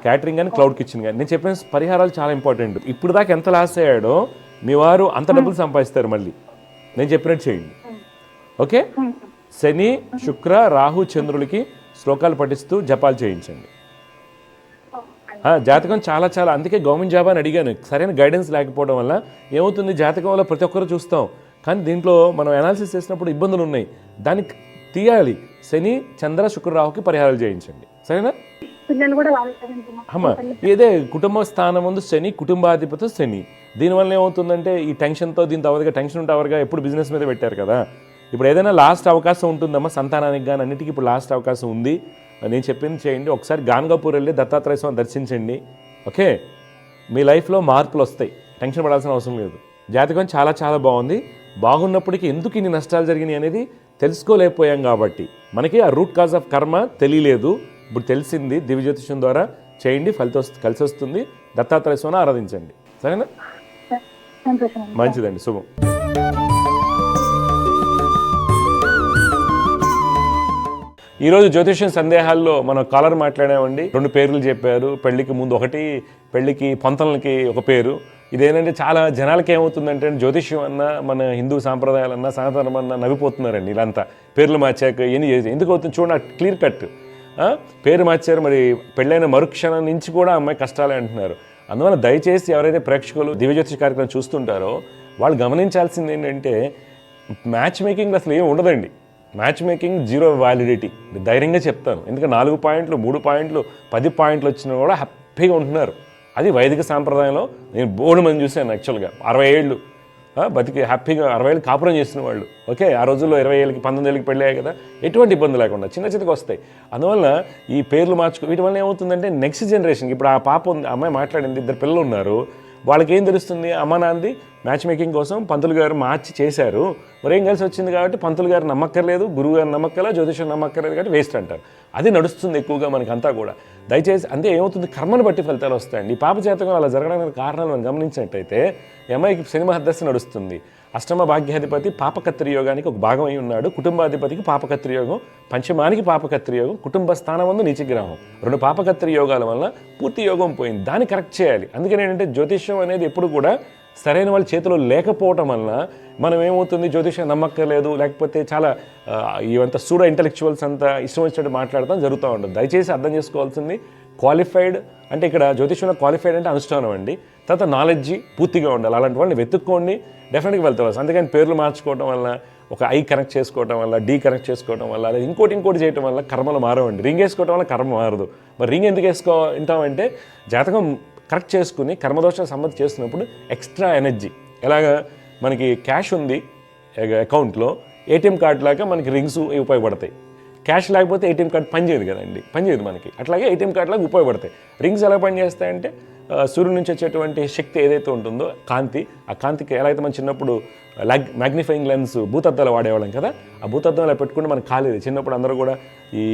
క్యాటరింగ్ కానీ క్లౌడ్ కిచెన్ కానీ. నేను చెప్పిన పరిహారాలు చాలా ఇంపార్టెంట్. ఇప్పుడు దాకా ఎంత లాస్ అయ్యాడో మీ వారు అంత డబ్బులు సంపాదిస్తారు మళ్ళీ. నేను చెప్పినట్టు చేయండి. ఓకే, శని శుక్ర రాహు చంద్రులకి శ్లోకాలు పఠిస్తూ జపాలు చేయించండి. జాతకం చాలా చాలా, అందుకే గవర్నమెంట్ జాబ్ అని అడిగాను. సరైన గైడెన్స్ లేకపోవడం వల్ల ఏమవుతుంది, జాతకంలో ప్రతి ఒక్కరు చూస్తాం, కానీ దీంట్లో మనం అనాలిసిస్ చేసినప్పుడు ఇబ్బందులు ఉన్నాయి. దానికి తీయాలి. శని చంద్ర శుక్ర రాహుకి పరిహారాలు చేయించండి. సరేనా? పిల్లలు కూడా వాళ్ళ అమ్మా ఇదే కుటుంబ స్థానం ముందు శని, కుటుంబాధిపతి శని. దీనివల్ల ఏమవుతుందంటే ఈ టెన్షన్తో దీని తవరుగా టెన్షన్ ఉంటవరుగా ఎప్పుడు బిజినెస్ మీద పెట్టారు కదా. ఇప్పుడు ఏదైనా లాస్ట్ అవకాశం ఉంటుందమ్మా సంతానానికి కానీ అన్నిటికీ ఇప్పుడు లాస్ట్ అవకాశం ఉంది. నేను చెప్పింది చేయండి. ఒకసారి గాన్గాపూర్ వెళ్ళి దత్తాత్రేయ స్వామిని దర్శించండి. ఓకే, మీ లైఫ్లో మార్పులు వస్తాయి, టెన్షన్ పడాల్సిన అవసరం లేదు. జాతకం చాలా చాలా బాగుంది. బాగున్నప్పటికీ ఎందుకు ఇన్ని నష్టాలు జరిగినాయి అనేది తెలుసుకోలేకపోయాం కాబట్టి మనకి ఆ రూట్ కాజ్ ఆఫ్ కర్మ తెలియలేదు. ఇప్పుడు తెలిసింది. దివ్య జ్యోతిష్యం ద్వారా చేయండి, ఫలితం కలిసి వస్తుంది. దత్తాత్రేయ స్వామిని ఆరాధించండి. సరేనా? మంచిదండి, శుభం. ఈరోజు జ్యోతిష్యం సందేహాల్లో మనం కాలర్ మాట్లాడామండి. 2 పేర్లు చెప్పారు. పెళ్లికి ముందు ఒకటి, పెళ్లికి పొంతలకి ఒక పేరు. ఇదేంటంటే చాలా జనాలకి ఏమవుతుందంటే జ్యోతిష్యం అన్నా మన హిందూ సాంప్రదాయాలన్నా సనాతనం అన్నా నవ్విపోతున్నారండి. ఇలాంతా పేర్లు మార్చాక ఎన్ని ఎందుకు అవుతుంది చూడండి. క్లియర్ కట్ పేరు మార్చారు. మరి పెళ్ళైన మరుక్షణం నుంచి కూడా అమ్మాయి కష్టాలే అంటున్నారు. అందువల్ల దయచేసి ఎవరైతే ప్రేక్షకులు దివ్య జ్యోతిష కార్యక్రమం చూస్తుంటారో వాళ్ళు గమనించాల్సింది ఏంటంటే మ్యాచ్ మేకింగ్ అసలు ఏమి ఉండదండి. Match making 0 validity. ధైర్యంగా చెప్తాను. ఎందుకంటే 4 పాయింట్లు 3 పాయింట్లు 10 పాయింట్లు వచ్చినా కూడా హ్యాపీగా ఉంటున్నారు. అది వైదిక సాంప్రదాయంలో నేను బోర్డు మంది చూశాను. యాక్చువల్గా 60 ఏళ్ళు బతికి హ్యాపీగా 60 ఏళ్ళు కాపురం చేసిన వాళ్ళు. ఓకే, ఆ రోజుల్లో 20 ఏళ్ళకి 19 ఏళ్ళకి పెళ్ళాయి కదా, ఎటువంటి ఇబ్బంది లేకుండా చిన్నగా వస్తాయి. అందువల్ల ఈ పేర్లు వీటి వల్ల ఏమవుతుందంటే నెక్స్ట్ జనరేషన్కి ఇప్పుడు ఆ పాప ఉంది, అమ్మాయి మాట్లాడింది, 2 పిల్లలు ఉన్నారు. వాళ్ళకి ఏం తెలుస్తుంది? అమ్మ నాన్నది మ్యాచ్ మేకింగ్ కోసం పంతులు గారు మార్చి చేశారు. మరేం కలిసి వచ్చింది కాబట్టి పంతులు గారు నమ్మక్కర్లేదు, గురువు గారు నమ్మక్కర్లేదు, జ్యోతిషం నమ్మక్కర్లేదు కాబట్టి వేస్ట్ అంటారు. అది నడుస్తుంది ఎక్కువగా మనకంతా కూడా. దయచేసి అంతే ఏమవుతుంది, కర్మను బట్టి ఫలితాలు వస్తాయండి. ఈ పాప జాతకం అలా జరగడానికి కారణాలు మనం గమనించినట్టయితే అమ్మాయికి శని మహర్దశ నడుస్తుంది. అష్టమ భాగ్యాధిపతి పాపకత్రి యోగానికి ఒక భాగం అయి ఉన్నాడు. కుటుంబాధిపతికి పాపకత్రి యోగం, పంచమానికి పాపకత్రి యోగం, కుటుంబ స్థానం ముందు నీచగ్రహం. 2 పాపకత్రి యోగాల వల్ల పూర్తి యోగం పోయింది. దాన్ని కరెక్ట్ చేయాలి. అందుకని ఏంటంటే జ్యోతిష్యం అనేది ఎప్పుడు కూడా సరైన వాళ్ళ చేతిలో లేకపోవటం వల్ల మనం ఏమవుతుంది, జ్యోతిష్యం నమ్మక్కర్లేదు, లేకపోతే చాలా ఇవంతా సూడో ఇంటెలెక్చువల్స్ అంతా ఇష్టం వచ్చినట్టు మాట్లాడటం జరుగుతూ ఉంటుంది. దయచేసి అర్థం చేసుకోవాల్సింది క్వాలిఫైడ్ అంటే ఇక్కడ జ్యోతిష్యంలో క్వాలిఫైడ్ అంటే అనుష్ఠానం అండి. తర్వాత నాలెడ్జి పూర్తిగా ఉండాలి. అలాంటి వాళ్ళని వెతుక్కోండి, డెఫినెట్గా వెళ్తారు. అందుకని పేర్లు మార్చుకోవడం వల్ల, ఒక ఐ కనెక్ట్ చేసుకోవడం వల్ల, డి కనెక్ట్ చేసుకోవడం వల్ల, లేదా ఇంకోటి చేయడం వల్ల కర్మలు మారవండి. రింగ్ వేసుకోవడం వల్ల కర్మ మారదు. మరి రింగ్ ఎందుకు వింటామంటే జాతకం కరెక్ట్ చేసుకుని కర్మదోషం సంబంధం చేస్తున్నప్పుడు ఎక్స్ట్రా ఎనర్జీ. ఎలాగా మనకి క్యాష్ ఉంది అకౌంట్లో, ఏటీఎం కార్డు లాగా మనకి రింగ్స్ ఉపయోగపడతాయి. క్యాష్ లేకపోతే ఏటీఎం కార్డు పనిచేయదు కదండి, పనిచేయదు మనకి. అట్లాగే ఏటీఎం కార్డు లాగా ఉపయోగపడతాయి. రింగ్స్ ఎలా పనిచేస్తాయంటే సూర్యుడి నుంచి వచ్చేటువంటి శక్తి ఏదైతే ఉంటుందో కాంతి, ఆ కాంతికి ఎలా అయితే మనం చిన్నప్పుడు మ్యాగ్నిఫైయింగ్ లెన్స్ భూతద్దాలు వాడేవాళ్ళం కదా, ఆ భూతద్దం ఇలా పెట్టుకుంటే మనకు కాలేదు. చిన్నప్పుడు అందరూ కూడా ఈ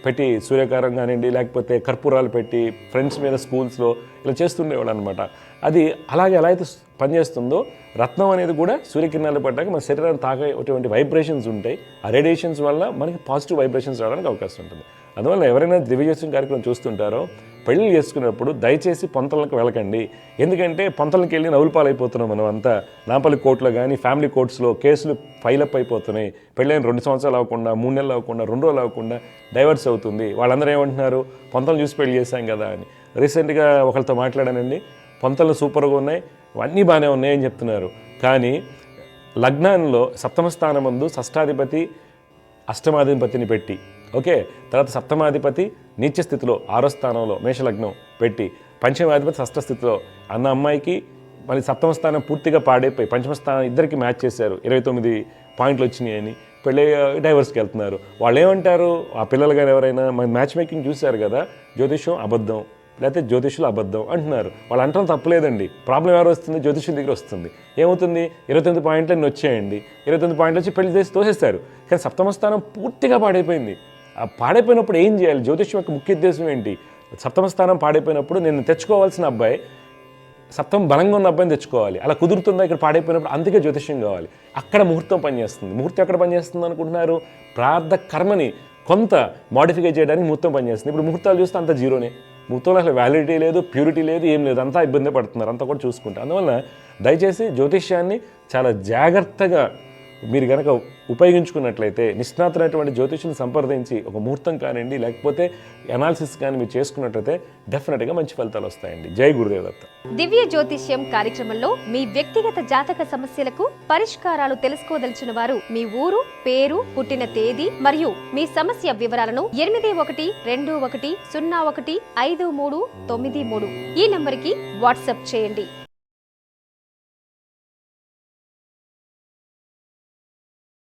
పెట్టి సూర్యకారం కానివ్వండి, లేకపోతే కర్పూరాలు పెట్టి ఫ్రెండ్స్ మీద స్కూల్స్లో ఇలా చేస్తుండేవాళ్ళు అనమాట. అది అలాగే ఎలా అయితే పనిచేస్తుందో రత్నం అనేది కూడా సూర్యకిరణాలు పడ్డాక మన శరీరాన్ని తాకేటువంటి వైబ్రేషన్స్ ఉంటాయి. ఆ రేడియేషన్స్ వల్ల మనకి పాజిటివ్ వైబ్రేషన్స్ రావడానికి అవకాశం ఉంటుంది. అందువల్ల ఎవరైనా దివ్య జ్యోతిషం కార్యక్రమం చూస్తుంటారో పెళ్లి చేసుకున్నప్పుడు దయచేసి పొంతలకు వెళ్ళకండి. ఎందుకంటే పొంతలకు వెళ్ళి నవ్వులపాలైపోతున్నాం మనం అంతా. నాంపల్లి కోర్టులో కానీ ఫ్యామిలీ కోర్ట్స్లో కేసులు ఫైలప్ అయిపోతున్నాయి. పెళ్ళైన 2 సంవత్సరాలు అవ్వకుండా, 3 నెలలు అవ్వకుండా, 2 రోజులు అవ్వకుండా డైవర్స్ అవుతుంది. వాళ్ళందరూ ఏమంటున్నారు, పొంతలు చూసి పెళ్లి చేశాం కదా అని. రీసెంట్గా ఒకరితో మాట్లాడానండి, పొంతలు సూపర్గా ఉన్నాయి, అన్నీ బాగానే ఉన్నాయని చెప్తున్నారు. కానీ లగ్నంలో సప్తమ స్థానం ముందు షష్టాధిపతి అష్టమాధిపతిని పెట్టి, ఓకే, తర్వాత సప్తమాధిపతి నీచ స్థితిలో 6వ స్థానంలో మేషలగ్నం పెట్టి, పంచమాధిపతి షష్ఠ స్థితిలో అన్న అమ్మాయికి మళ్ళీ సప్తమ స్థానం పూర్తిగా పాడైపోయి పంచమ స్థానం ఇద్దరికి మ్యాచ్ చేశారు. 29 పాయింట్లు వచ్చినాయి అని పెళ్ళి డైవర్స్కి వెళ్తున్నారు. వాళ్ళు ఏమంటారు, ఆ పిల్లలు కానీ ఎవరైనా మ్యాచ్ మేకింగ్ చూశారు కదా, జ్యోతిష్యం అబద్ధం, లేకపోతే జ్యోతిష్యులు అబద్ధం అంటున్నారు. వాళ్ళు అంటాం తప్పలేదండి. ప్రాబ్లం ఎవరు వస్తుంది, జ్యోతిష్యుల దగ్గర వస్తుంది. ఏమవుతుంది, 29 పాయింట్లు అన్నీ వచ్చాయండి, 29 పాయింట్లు వచ్చి పెళ్లి చేసి తోసేస్తారు. కానీ సప్తమ స్థానం పూర్తిగా పాడైపోయింది. ఆ పాడైపోయినప్పుడు ఏం చేయాలి, జ్యోతిష్యం యొక్క ముఖ్య ఉద్దేశం ఏంటి, సప్తమ స్థానం పాడైపోయినప్పుడు నేను తెచ్చుకోవాల్సిన అబ్బాయి సప్తం బలంగా ఉన్న అబ్బాయిని తెచ్చుకోవాలి. అలా కుదురుతుందా ఇక్కడ పాడైపోయినప్పుడు? అందుకే జ్యోతిష్యం కావాలి. అక్కడ ముహూర్తం పనిచేస్తుంది. ముహూర్తం ఎక్కడ పనిచేస్తుంది అనుకుంటున్నారు, ప్రార్థ కర్మని కొంత మాడిఫికై చేయడానికి ముహూర్తం పనిచేస్తుంది. ఇప్పుడు ముహూర్తాలు చూస్తే అంత జీరోనే. ముహూర్తంలో అసలు వ్యాలిడిటీ లేదు, ప్యూరిటీ లేదు, ఏం లేదు, అంతా ఇబ్బంది పడుతున్నారు, అంతా కూడా చూసుకుంటారు. అందువల్ల దయచేసి జ్యోతిష్యాన్ని చాలా జాగ్రత్తగా మీరు కనుక ఉపయోగించుకున్నట్లయితే నిష్ణాతులైనటువంటి జ్యోతిష్యుని సంప్రదించి ఒక ముహూర్తం కానివ్వండి, లేకపోతే అనాలిసిస్ కానీ మీరు చేసుకున్నట్లయితే డెఫినెట్గా మంచి ఫలితాలు వస్తాయండి. జై గురుదేవ్ దత్త. దివ్య జ్యోతిష్యం కార్యక్రమంలో మీ వ్యక్తిగత జాతక సమస్యలకు పరిష్కారాలు తెలుసుకోదలిచిన వారు మీ ఊరు, పేరు, పుట్టిన తేదీ మరియు మీ సమస్య వివరాలను 8121015393 ఈ నంబర్కి వాట్సాప్ చేయండి.